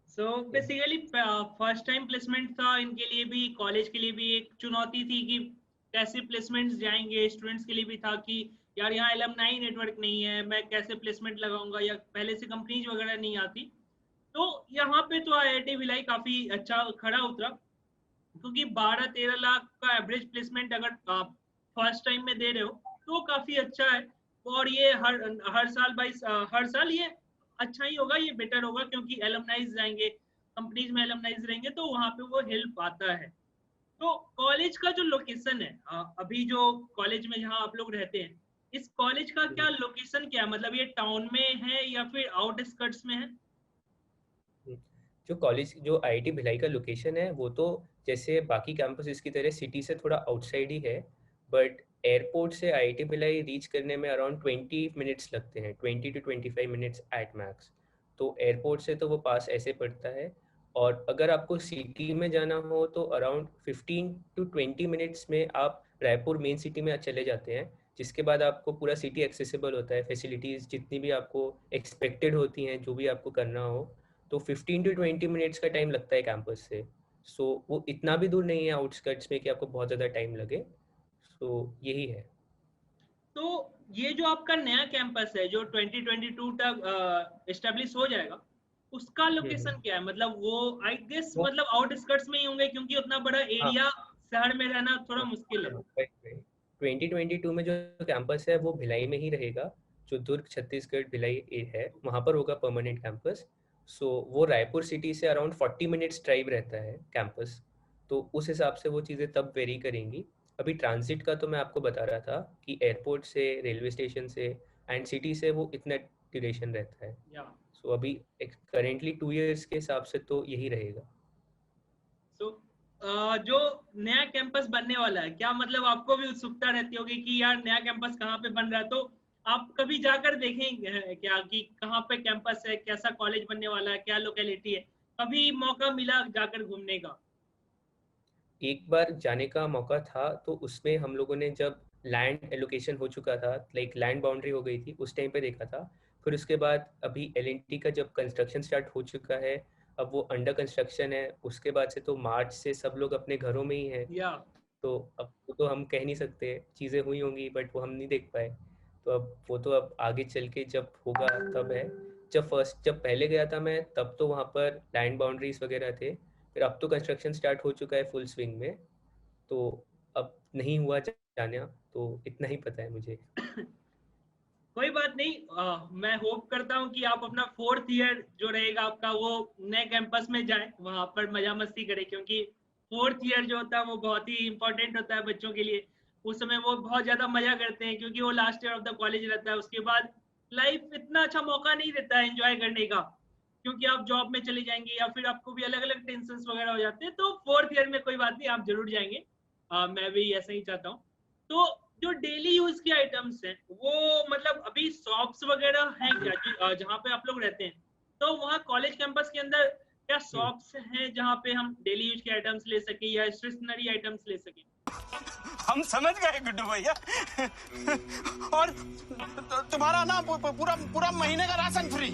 So basically first time placement था इनके लिए भी, कॉलेज के लिए भी एक चुनौती थी कि कैसे प्लेसमेंट्स जाएंगे, स्टूडेंट्स के लिए भी था कि यार यहाँ एलमनाई नेटवर्क नहीं है, मैं कैसे प्लेसमेंट लगाऊंगा, या पहले से कंपनीज वगैरह नहीं आती। तो यहाँ पे तो आईआईटी भिलाई काफ़ी अच्छा खड़ा उतरा, क्योंकि 12-13 लाख का एवरेज प्लेसमेंट अगर आप फर्स्ट टाइम में दे रहे हो तो काफ़ी अच्छा है। और ये हर साल हर साल ये अच्छा ही होगा, ये बेटर होगा, क्योंकि एलमनाइज जाएंगे, कंपनीज में एलमनाइज रहेंगे तो वहाँ पे वो हेल्प आता है। तो कॉलेज का जो लोकेशन है, अभी जो कॉलेज में जहाँ आप लोग रहते हैं, इस कॉलेज का क्या लोकेशन क्या है? मतलब ये टाउन में है या फिर आउटस्कर्ट्स में है? जो कॉलेज, जो आईआईटी भिलाई का लोकेशन है, वो तो जैसे बाकी कैंपसेस की तरह सिटी से थोड़ा आउटसाइड ही है, बट एयरपोर्ट से आईआईटी भिलाई रीच करने में अराउंड 20 मिनट्स लगते हैं, 20 to 25 मिनट्स एट मैक्स। तो एयरपोर्ट से तो वो पास ऐसे पड़ता है, और अगर आपको सिटी में जाना हो तो अराउंड 15 to 20 मिनट्स में आप रायपुर मेन सिटी में चले जाते हैं, जिसके बाद आपको पूरा सिटी एक्सेसिबल होता है, फैसिलिटीज़ जितनी भी आपको एक्सपेक्टेड होती हैं, जो भी आपको करना हो, तो 15 to 20 मिनट्स का टाइम लगता है कैंपस से। सो वो इतना भी दूर नहीं है आउटस्कर्ट्स में कि आपको बहुत ज़्यादा टाइम लगे। सो यही है। तो ये जो आपका नया कैंपस है जो 2022 तक एस्टेब्लिश हो जाएगा, उसका लोकेशन क्या है? मतलब वो आई गेस मतलब आउटस्कर्ट्स में ही होंगे, क्योंकि उतना बड़ा एरिया शहर में रहना थोड़ा मुश्किल है। 2022 में जो कैंपस है वो भिलाई में ही रहेगा, जो दुर्ग छत्तीसगढ़ भिलाई है, वहाँ पर होगा परमानेंट कैंपस। सो वो रायपुर सिटी से अराउंड 40 मिनट्स ड्राइव रहता है कैंपस, तो उस हिसाब से वो चीज़ें तब वेरी करेंगी। अभी ट्रांजिट का तो मैं आपको बता रहा था कि एयरपोर्ट से, रेलवे स्टेशन से एंड सिटी से वो इतना ड्यूरेशन रहता है। सो अभी करेंटली 2 इयर्स के हिसाब से तो यही रहेगा। सो जो नया कैंपस बनने वाला है, क्या मतलब आपको भी उत्सुकता रहती होगी कि यार नया कैंपस कहाँ पे बन रहा है? तो आप कभी जाकर देखेंगे क्या कि कहाँ पे कैंपस है, कैसा कॉलेज बनने वाला है, क्या लोकेलिटी है? कभी मौका मिला जाकर घूमने का? एक बार जाने का मौका था, तो उसमें हम लोगों ने जब लैंड एलोकेशन हो चुका था, लाइक लैंड बाउंड्री हो गई थी, उस टाइम पे देखा था। फिर उसके बाद अभी एलएनटी का जब कंस्ट्रक्शन स्टार्ट हो चुका है, अब वो अंडर कंस्ट्रक्शन है, उसके बाद से तो मार्च से सब लोग अपने घरों में ही हैं। तो अब तो हम कह नहीं सकते, चीज़ें हुई होंगी बट वो हम नहीं देख पाए। तो अब वो तो अब आगे चल के जब होगा तब है। जब पहले गया था मैं, तब तो वहाँ पर लैंड बाउंड्रीज वगैरह थे, फिर अब तो कंस्ट्रक्शन स्टार्ट हो चुका है फुल स्विंग में, तो अब नहीं हुआ जाना, तो इतना ही पता है मुझे। कोई बात नहीं, मैं होप करता हूँ कि आप अपना 4th ईयर जो रहेगा आपका वो नए कैंपस में जाए, वहाँ पर मजा मस्ती करें, क्योंकि 4th ईयर जो होता है वो बहुत ही इंपॉर्टेंट होता है बच्चों के लिए। उस समय वो बहुत ज़्यादा मजा करते हैं, क्योंकि वो last year of the college रहता है। उसके बाद लाइफ इतना अच्छा मौका नहीं देता है एंजॉय करने का, क्योंकि आप जॉब में चले जाएंगे या फिर आपको भी अलग अलग टेंशन वगैरह हो जाते हैं। तो 4th ईयर में कोई बात नहीं, आप जरूर जाएंगे, मैं भी ऐसा ही चाहता हूँ। तो जो डेली यूज के आइटम्स हैं वो मतलब अभी शॉप्स वगैरह हैं क्या जहाँ पे आप लोग रहते हैं? तो वहाँ कॉलेज कैंपस के अंदर क्या शॉप्स हैं जहाँ पे हम डेली यूज के आइटम्स ले सके या स्टेशनरी आइटम्स ले सके? हम समझ गए गुड्डू भैया। और तुम्हारा ना पूरा महीने का राशन फ्री।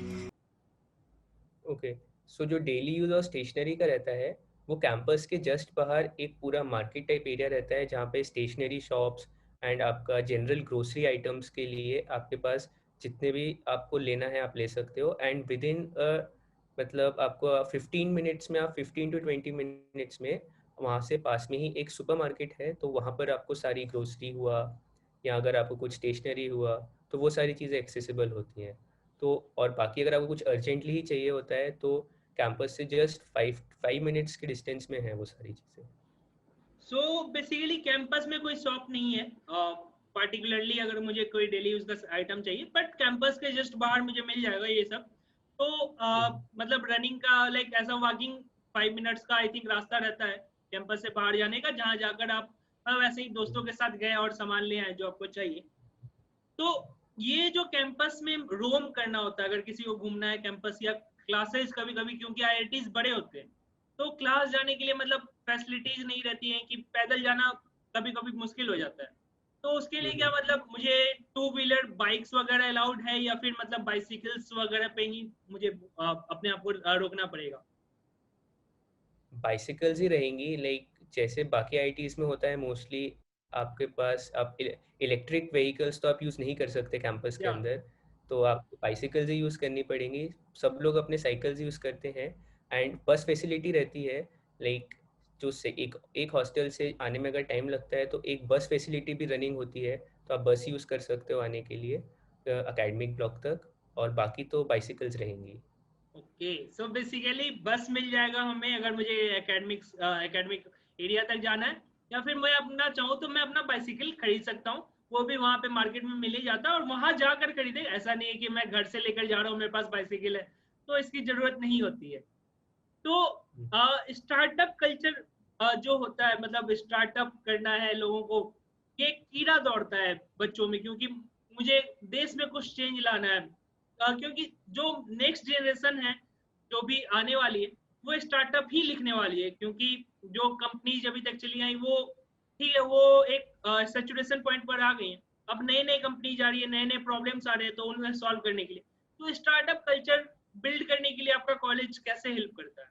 ओके, सो जो डेली यूज और स्टेशनरी का रहता है, वो कैंपस के जस्ट बाहर एक पूरा मार्केट टाइप एरिया रहता है, जहाँ पे स्टेशनरी शॉप्स एंड आपका जनरल ग्रोसरी आइटम्स के लिए आपके पास जितने भी आपको लेना है आप ले सकते हो। एंड विद इन मतलब आपको 15 मिनट्स में, आप 15 to 20 मिनट्स में वहाँ से पास में ही एक सुपरमार्केट है, तो वहाँ पर आपको सारी ग्रोसरी हुआ या अगर आपको कुछ स्टेशनरी हुआ तो वो सारी चीज़ें एक्सेसिबल होती हैं। तो और बाकी अगर आपको कुछ अर्जेंटली ही चाहिए होता है तो कैंपस से जस्ट 5 मिनट्स के डिस्टेंस में है वो सारी चीज़ें। सो बेसिकली कैंपस में कोई शॉप नहीं है, पार्टिकुलरली अगर मुझे कोई डेली यूज का आइटम चाहिए, बट कैंपस के जस्ट बाहर मुझे मिल जाएगा ये सब। तो मतलब रनिंग का लाइक ऐसा वॉकिंग 5 मिनट्स का आई थिंक रास्ता रहता है कैंपस से बाहर जाने का, जहाँ जाकर आप वैसे ही दोस्तों के साथ गए और सामान ले आए जो आपको चाहिए। तो ये जो कैंपस में रोम करना होता है, अगर किसी को घूमना है कैंपस या क्लासेस, कभी कभी क्योंकि IITs बड़े होते हैं तो क्लास जाने के लिए मतलब फैसिलिटीज नहीं रहती हैं, कि पैदल जाना कभी कभी मुश्किल हो जाता है। तो उसके लिए क्या मतलब मुझे 2 व्हीलर बाइक्स वगैरह अलाउड है, या फिर मतलब बाइसिकल्स वगैरह पे ही मुझे अपने आप को रोकना पड़ेगा? बाइसिकल्स ही रहेंगी, लाइक जैसे बाकी IITs में होता है मोस्टली। आपके पास आप इलेक्ट्रिक व्हीकल्स तो आप यूज़ नहीं कर सकते कैंपस के या अंदर, तो आपको बाइसिकल्स ही यूज़ करनी पड़ेंगी। सब लोग अपने साइकिल्स यूज़ करते हैं। एंड बस फैसिलिटी रहती है, लाइक जो से एक हॉस्टल से आने में अगर टाइम लगता है तो एक बस फैसिलिटी भी रनिंग होती है, तो आप बस यूज़ कर सकते हो आने के लिए एकेडमिक ब्लॉक तक, और बाकी तो बाइसिकल्स रहेंगी। ओके, सो बेसिकली बस मिल जाएगा हमें अगर मुझे एकेडमिक एरिया तक जाना है, या फिर मैं अपना चाहूँ तो मैं अपना बाइसिकल खरीद सकता हूँ, वो भी वहाँ पे मार्केट में मिल ही जाता है, और वहाँ जाकर खरीदे। ऐसा नहीं है कि मैं घर से लेकर जा रहा हूँ, मेरे पास बाइसिकल है तो इसकी जरूरत नहीं होती है। तो स्टार्टअप कल्चर जो होता है, मतलब स्टार्टअप करना है लोगों को, ये कीड़ा दौड़ता है बच्चों में, क्योंकि मुझे देश में कुछ चेंज लाना है। क्योंकि जो नेक्स्ट जनरेशन है जो भी आने वाली है वो स्टार्टअप ही लिखने वाली है, क्योंकि जो कंपनीज अभी तक चली आई वो ठीक है, वो एक सैचुरेशन पॉइंट पर आ गई है। अब नई नई कंपनीज आ रही है, नए नए प्रॉब्लम्स आ रहे हैं, तो उन्हें सॉल्व करने के लिए तो स्टार्टअप कल्चर बिल्ड करने के लिए आपका कॉलेज कैसे हेल्प करता है?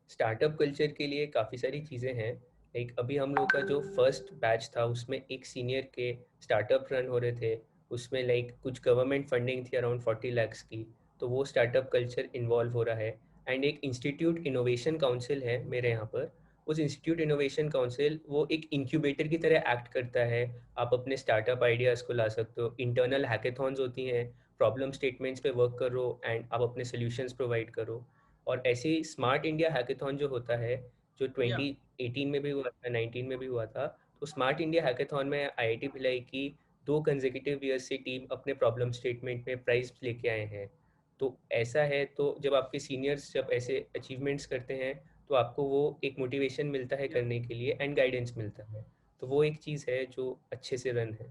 स्टार्टअप कल्चर के लिए काफ़ी सारी चीज़ें हैं। लाइक अभी हम लोग का जो फर्स्ट बैच था उसमें एक सीनियर के स्टार्टअप रन हो रहे थे, उसमें लाइक कुछ गवर्नमेंट फंडिंग थी अराउंड 40 lakhs की, तो वो स्टार्टअप कल्चर इन्वॉल्व हो रहा है। एंड एक इंस्टीट्यूट इनोवेशन काउंसिल है मेरे यहाँ पर, उस इंस्टीट्यूट इनोवेशन काउंसिल वो एक इंक्यूबेटर की तरह एक्ट करता है। आप अपने स्टार्टअप आइडियाज़ को ला सकते हो, इंटरनल हैकेथॉन्स होती हैं, प्रॉब्लम स्टेटमेंट्स पे वर्क करो एंड आप अपने सोल्यूशंस प्रोवाइड करो। और ऐसे ही स्मार्ट इंडिया हैकेथॉन जो होता है, जो या 2018 में भी हुआ था, 19 में भी हुआ था, तो स्मार्ट इंडिया हैकेथॉन में IIT भिलाई की 2 कंसेक्यूटिव ईयर्स से टीम अपने प्रॉब्लम स्टेटमेंट में प्राइज लेके आए हैं। तो ऐसा है, तो जब आपके सीनियर्स जब ऐसे अचीवमेंट्स करते हैं तो आपको वो एक मोटिवेशन मिलता है करने के लिए एंड गाइडेंस मिलता है, तो वो एक चीज़ है जो अच्छे से रन है।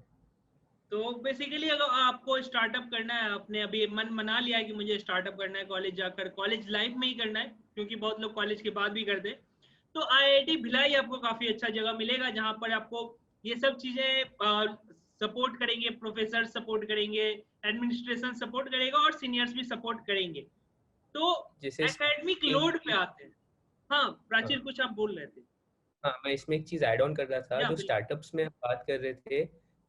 तो बेसिकली अगर आपको स्टार्टअप करना है, आपने अभी मन बना लिया है कि मुझे स्टार्टअप करना है कॉलेज जाकर, कॉलेज लाइफ में ही करना है, क्योंकि बहुत लोग कॉलेज के बाद भी करते हैं, तो IIT भिलाई आपको काफ़ी अच्छा जगह मिलेगा, जहाँ पर आपको ये सब चीज़ें सपोर्ट करेंगे, प्रोफेसर सपोर्ट करेंगे, एडमिनिस्ट्रेशन सपोर्ट करेगा और सीनियर्स भी सपोर्ट करेंगे। तो जैसे एकेडमिक एक लोड पे आते हैं। हाँ प्राचीन, हाँ, कुछ आप बोल रहे थे? हाँ, मैं इसमें एक चीज़ ऐड ऑन कर रहा था, या जो बिल्कुल। स्टार्टअप्स में हम बात कर रहे थे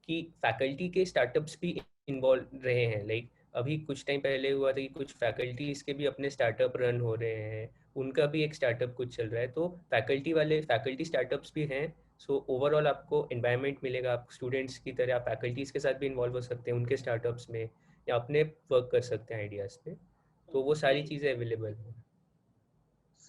कि फैकल्टी के स्टार्टअप्स भी इन्वॉल्व रहे हैं। लाइक अभी कुछ टाइम पहले हुआ था कि कुछ फैकल्टीज के भी अपने स्टार्टअप रन हो रहे हैं, उनका भी एक स्टार्टअप कुछ चल रहा है, तो फैकल्टी स्टार्टअप्स भी हैं। सो ओवरऑल आपको एनवायरनमेंट मिलेगा, आप स्टूडेंट्स की तरह आप फैकल्टीज़ के साथ भी इन्वॉल्व हो सकते हैं उनके स्टार्टअप्स में, या अपने वर्क कर सकते हैं आइडियाज़ पे, तो वो ओके, सारी चीज़ें अवेलेबल हैं।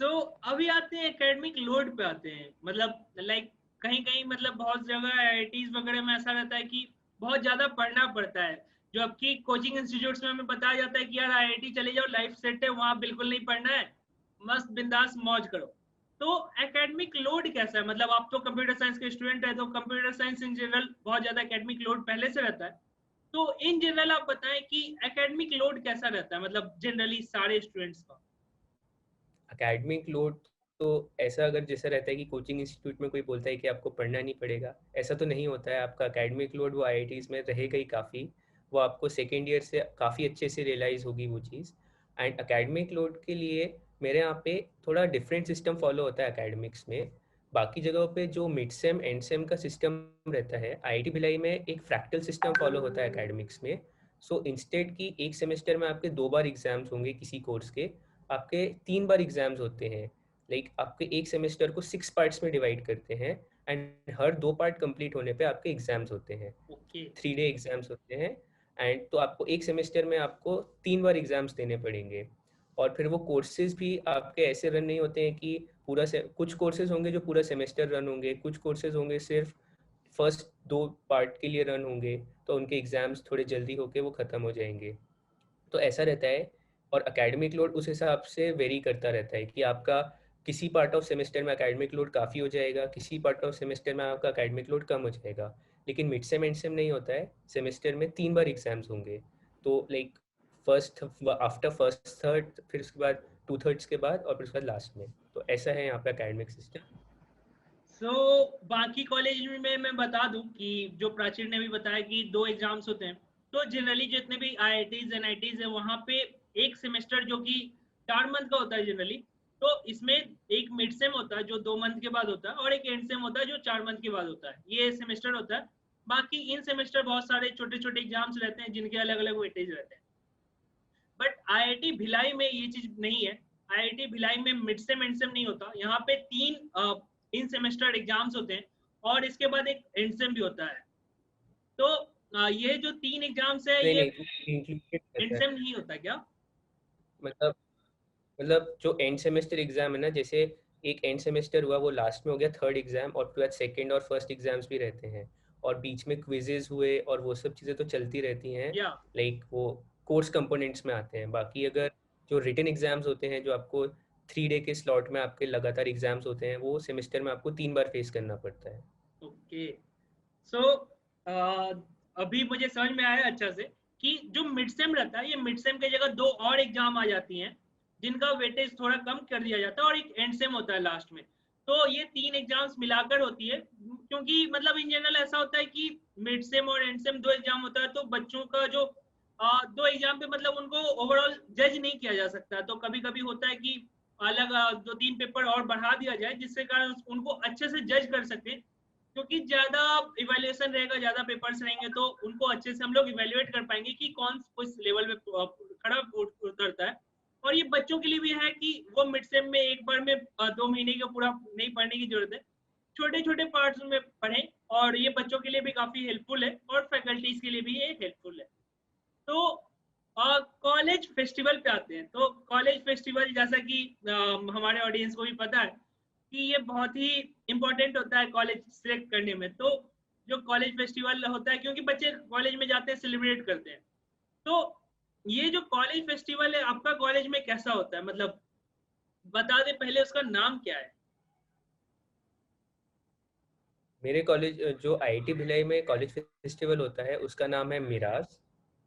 सो अभी आते हैं एकेडमिक लोड पे आते हैं, मतलब लाइक कहीं कहीं मतलब बहुत जगह IITs वगैरह में ऐसा रहता है कि बहुत ज्यादा पढ़ना पड़ता है। जो आपकी कोचिंग इंस्टीट्यूट्स में हमें बताया जाता है कि यार IIT चले जाओ, लाइफ सेट है, वहाँ बिल्कुल नहीं पढ़ना है, मस्त बिंदास मौज करो। तो एकेडमिक लोड कैसा है? मतलब आप तो कंप्यूटर साइंस के स्टूडेंट है, तो कंप्यूटर साइंस इन जनरल बहुत ज्यादा एकेडमिक लोड पहले से रहता है, तो इन जनरल आप बताएं कि एकेडमिक लोड कैसा रहता है, मतलब जनरली सारे स्टूडेंट्स का। एकेडमिक लोड तो ऐसा अगर जैसा रहता है कि कोचिंग इंस्टीट्यूट में कोई बोलता है कि आपको पढ़ना नहीं पड़ेगा, ऐसा तो नहीं होता है। आपका एकेडमिक लोड वो IITs में रहेगा ही काफ़ी, वो आपको सेकेंड ईयर से काफ़ी अच्छे से रियलाइज़ होगी वो चीज़। एंड एकेडमिक लोड के लिए मेरे यहाँ पे थोड़ा डिफरेंट सिस्टम फॉलो होता है एकेडमिक्स में। बाकी जगहों पे जो मिड सेम एंड सेम का सिस्टम रहता है, IIT भिलाई में एक फ्रैक्टल सिस्टम फॉलो होता है एकेडमिक्स में। सो इंस्टेड की एक सेमेस्टर में आपके 2 बार एग्जाम्स होंगे किसी कोर्स के, आपके 3 बार एग्जाम्स होते हैं। लाइक आपके एक सेमेस्टर को 6 पार्ट्स में डिवाइड करते हैं एंड हर 2 पार्ट कंप्लीट होने पे आपके एग्जाम्स होते हैं, ओके 3 डे एग्जाम्स होते हैं। एंड तो आपको एक सेमेस्टर में आपको 3 बार एग्जाम्स देने पड़ेंगे। और फिर वो कोर्सेज भी आपके ऐसे रन नहीं होते हैं कि कुछ कोर्सेज होंगे जो पूरा सेमेस्टर रन होंगे, कुछ कोर्सेज होंगे सिर्फ फर्स्ट 2 पार्ट के लिए रन होंगे तो उनके एग्ज़ाम्स थोड़े जल्दी होके वो ख़त्म हो जाएंगे। तो ऐसा रहता है, और एकेडमिक लोड उस हिसाब से वेरी करता रहता है कि आपका किसी पार्ट ऑफ सेमेस्टर में एकेडमिक लोड काफ़ी हो जाएगा, किसी पार्ट ऑफ सेमेस्टर में आपका एकेडमिक लोड कम हो जाएगा। लेकिन मिड सेम एंड सेम नहीं होता है, सेमेस्टर में 3 बार एग्जाम्स होंगे। तो like first after first third, फिर उसके बाद 2/3 के बाद, और फिर उसके बाद लास्ट में। तो ऐसा है यहाँ पे एकेडमिक सिस्टम। सो बाकी कॉलेज में मैं बता दूं कि जो प्राचीर ने भी बताया कि 2 एग्जाम्स होते हैं। तो जनरली जितने भी IITs NITs है वहाँ पे एक सेमेस्टर जो कि 4 मंथ का होता है जनरली। तो इसमें एक मिड सेम होता है जो 2 मंथ के बाद होता है, और एक एंड सेम होता है जो 4 मंथ के बाद होता है। ये सेमेस्टर होता है। बाकी इन सेमेस्टर बहुत सारे छोटे छोटे एग्जाम्स रहते हैं जिनके अलग अलग वेटेज रहते हैं। बट IIT भिलाई में ये चीज नहीं है। IIT भिलाई में मिड सेम एंड सेम नहीं होता। यहाँ पे 3 इन सेमेस्टर एग्जाम्स होते हैं और इसके बाद एक एंड सेम भी होता है। तो ये जो 3 एग्जाम्स है नहीं ये नहीं, इंक्लूडेड एंड रहता है। सेम नहीं होता क्या? मतलब जो एंड सेमेस्टर एग्जाम है ना, जैसे एक एंड सेमेस्टर हुआ वो लास्ट में हो गया, थर्ड एग्जाम, और उसके बाद सेकेंड और फर्स्ट एग्जाम्स भी रहते हैं, और बीच में क्विजेज हुए और वो सब चीज़ें तो चलती रहती हैं, या लाइक वो कोर्स कंपोनेंट्स में आते हैं। बाकी अगर जो रिटन एग्जाम्स होते हैं, जो आपको 3 डे के स्लॉट में आपके लगातार एग्जाम्स होते हैं, वो सेमेस्टर में आपको 3 बार फेस करना पड़ता है। ओके। सो अभी मुझे समझ में आया अच्छा से कि जो मिड सेम रहता है, ये मिड सेम की जगह 2 और एग्जाम आ जाती हैं जिनका वेटेज थोड़ा कम कर दिया जाता है, और एक एंड सेम होता है लास्ट में। तो ये 3 एग्जाम्स मिलाकर होती है, क्योंकि मतलब इन जनरल ऐसा होता है कि मिड सेम और एंड सेम 2 एग्जाम होता है, तो बच्चों का जो 2 एग्जाम पे मतलब उनको ओवरऑल जज नहीं किया जा सकता। तो कभी कभी होता है कि अलग 2-3 पेपर और बढ़ा दिया जाए जिससे कारण उनको अच्छे से जज कर सकते हैं, क्योंकि ज्यादा इवैल्यूएशन रहेगा, ज्यादा पेपर्स रहेंगे तो उनको अच्छे से हम लोग इवैल्यूएट कर पाएंगे कि कौन किस लेवल में खड़ा उतरता है। और ये बच्चों के लिए भी है कि वो मिड सेम में एक बार में 2 महीने का पूरा नहीं पढ़ने की जरूरत है, छोटे छोटे पार्ट्स में पढ़ें, और ये बच्चों के लिए भी काफी हेल्पफुल है और फैकल्टीज के लिए भी ये हेल्पफुल है। तो कॉलेज फेस्टिवल पे आते हैं। तो कॉलेज फेस्टिवल, जैसा कि हमारे ऑडियंस को भी पता है कि ये बहुत ही इम्पोर्टेंट होता है कॉलेज सिलेक्ट करने में। तो जो कॉलेज फेस्टिवल होता है, क्योंकि बच्चे कॉलेज में जाते हैं, सेलिब्रेट करते हैं, तो ये जो कॉलेज फेस्टिवल है आपका कॉलेज में कैसा होता है, मतलब बता दे पहले उसका नाम क्या है? मेरे कॉलेज जो IIT भिलाई में कॉलेज फेस्टिवल होता है उसका नाम है मिराज।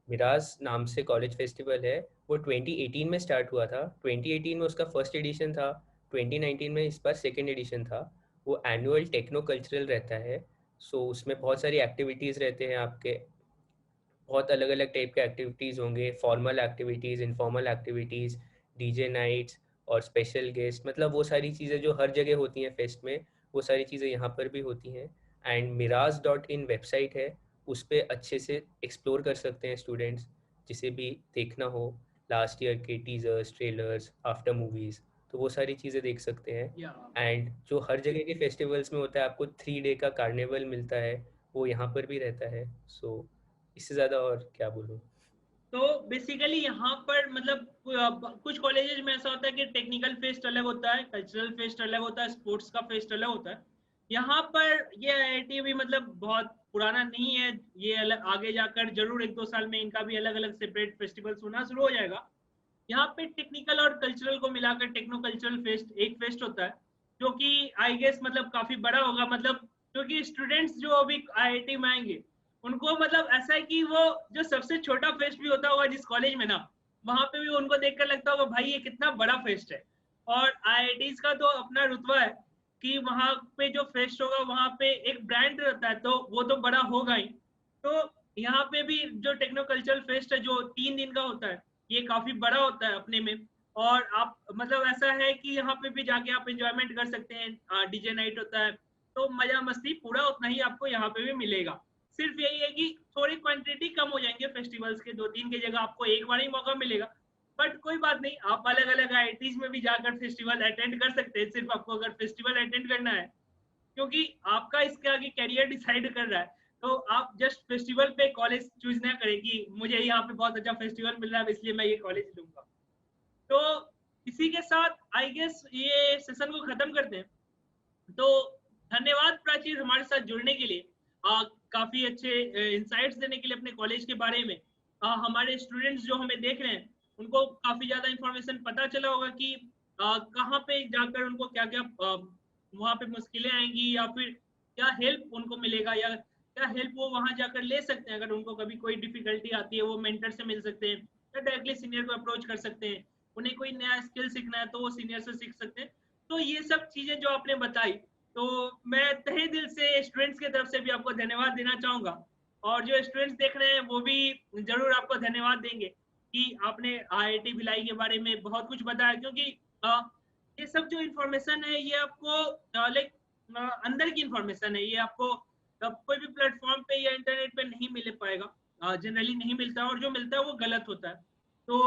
मिराज नाम से कॉलेज फेस्टिवल है। वो 2018 में स्टार्ट हुआ था। 2018 में उसका फर्स्ट एडिशन था, 2019 में इस बार सेकेंड एडिशन था। वो एनुअल टेक्नो कल्चरल रहता है। सो उसमें बहुत सारी एक्टिविटीज़ रहते हैं आपके, बहुत अलग अलग टाइप के एक्टिविटीज़ होंगे, formal activities, informal activities, DJ nights और स्पेशल गेस्ट। मतलब वो सारी चीज़ें जो हर जगह होती हैं फेस्ट में, वो सारी चीज़ें यहाँ पर भी होती हैं। एंड miraz.in वेबसाइट है, उस पर अच्छे से एक्सप्लोर कर सकते हैं स्टूडेंट्स, जिसे भी देखना हो लास्ट ईयर के टीजर्स, ट्रेलर्स, आफ्टर मूवीज़, तो वो सारी चीज़ें देख सकते हैं। एंड जो हर जगह के फेस्टिवल्स में होता है, आपको 3 डे का कार्निवल मिलता है, वो यहाँ पर भी रहता है। सो इससे ज़्यादा और क्या बोलूँ। तो बेसिकली यहाँ पर मतलब कुछ कॉलेजेस में ऐसा होता है कि टेक्निकल फेस्ट अलग होता है, कल्चरल फेस्ट अलग होता है, स्पोर्ट्स का फेस्ट अलग होता है। यहाँ पर ये IIT भी मतलब बहुत पुराना नहीं है, ये अलग आगे जाकर जरूर 1-2 साल में इनका भी अलग अलग सेपरेट फेस्टिवल्स होना शुरू हो जाएगा। यहाँ पे टेक्निकल और कल्चरल को मिलाकर टेक्नो कल्चरल फेस्ट एक फेस्ट होता है, जो कि आई गेस मतलब काफी बड़ा होगा, मतलब क्योंकि स्टूडेंट्स जो अभी IIT में आएंगे उनको मतलब ऐसा है कि वो जो सबसे छोटा फेस्ट भी होता होगा जिस कॉलेज में ना, वहां पे भी उनको देखकर लगता होगा भाई ये कितना बड़ा फेस्ट है। और IITs का तो अपना रुतबा है कि वहां पे जो फेस्ट होगा वहां पे एक ब्रांड रहता है, तो वो तो बड़ा होगा ही। तो यहाँ पे भी जो टेक्नो कल्चरल फेस्ट है जो 3 दिन का होता है, ये काफी बड़ा होता है अपने में। और आप मतलब ऐसा है कि यहाँ पे भी जाके आप एंजॉयमेंट कर सकते हैं, DJ नाइट होता है, तो मजा मस्ती पूरा उतना ही आपको यहाँ पे भी मिलेगा। सिर्फ यही है कि थोड़ी क्वांटिटी कम हो जाएंगे फेस्टिवल्स के, 2-3 की जगह आपको एक बार ही मौका मिलेगा। बट कोई बात नहीं, आप अलग अलग IITs में भी जाकर फेस्टिवल अटेंड कर सकते हैं, सिर्फ आपको अगर फेस्टिवल अटेंड करना है, क्योंकि आपका इसके आगे करियर डिसाइड कर रहा है। तो आप जस्ट फेस्टिवल पे कॉलेज चूज ना करें कि मुझे यहाँ पे बहुत अच्छा फेस्टिवल मिल रहा है इसलिए मैं ये कॉलेज लूंगा। तो इसी के साथ आई गेस ये सेशन को खत्म करते हैं। तो धन्यवाद प्राचीर हमारे साथ जुड़ने के लिए। काफी अच्छे इंसाइट्स देने के लिए अपने कॉलेज के बारे में। हमारे स्टूडेंट्स जो हमें देख रहे हैं उनको काफी ज्यादा इंफॉर्मेशन पता चला होगा कि कहाँ पे जाकर उनको क्या क्या वहाँ पे मुश्किलें आएंगी, या फिर क्या हेल्प उनको मिलेगा, या क्या हेल्प वो वहाँ जाकर ले सकते हैं। अगर उनको कभी कोई डिफिकल्टी आती है वो मेंटर से मिल सकते हैं, या डायरेक्टली सीनियर को अप्रोच कर सकते हैं। उन्हें कोई नया स्किल सीखना है तो वो सीनियर से सीख सकते हैं। तो ये सब चीजें जो आपने बताई, तो मैं तहे दिल से स्टूडेंट्स की तरफ से भी आपको धन्यवाद देना चाहूंगा, और जो स्टूडेंट्स देख रहे हैं वो भी जरूर आपको धन्यवाद देंगे कि आपने IIT भिलाई के बारे में बहुत कुछ बताया। क्योंकि ये सब जो इन्फॉर्मेशन है ये आपको लाइक अंदर की इन्फॉर्मेशन है, ये आपको कोई भी प्लेटफॉर्म पे या इंटरनेट पे नहीं मिल पाएगा, जनरली नहीं मिलता, और जो मिलता है वो गलत होता है। तो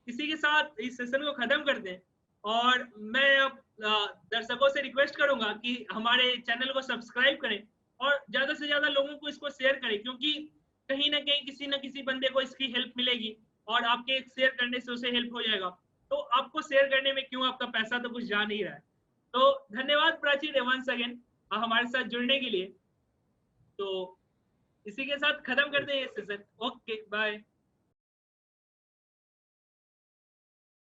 इसी के साथ इस सेशन को खत्म करते हैं, और मैं अब दर्शकों से रिक्वेस्ट करूंगा कि हमारे चैनल को सब्सक्राइब करें और ज्यादा से ज्यादा लोगों को इसको शेयर करें, क्योंकि कहीं ना कहीं किसी न किसी बंदे को इसकी हेल्प मिलेगी, और आपके शेयर करने से उसे हेल्प हो जाएगा। तो आपको शेयर करने में क्यों, आपका पैसा तो कुछ जा नहीं रहा है। तो धन्यवाद प्राची वंस अगेन हमारे साथ जुड़ने के लिए। तो इसी के साथ खत्म करते हैं ये सेशन। Okay bye.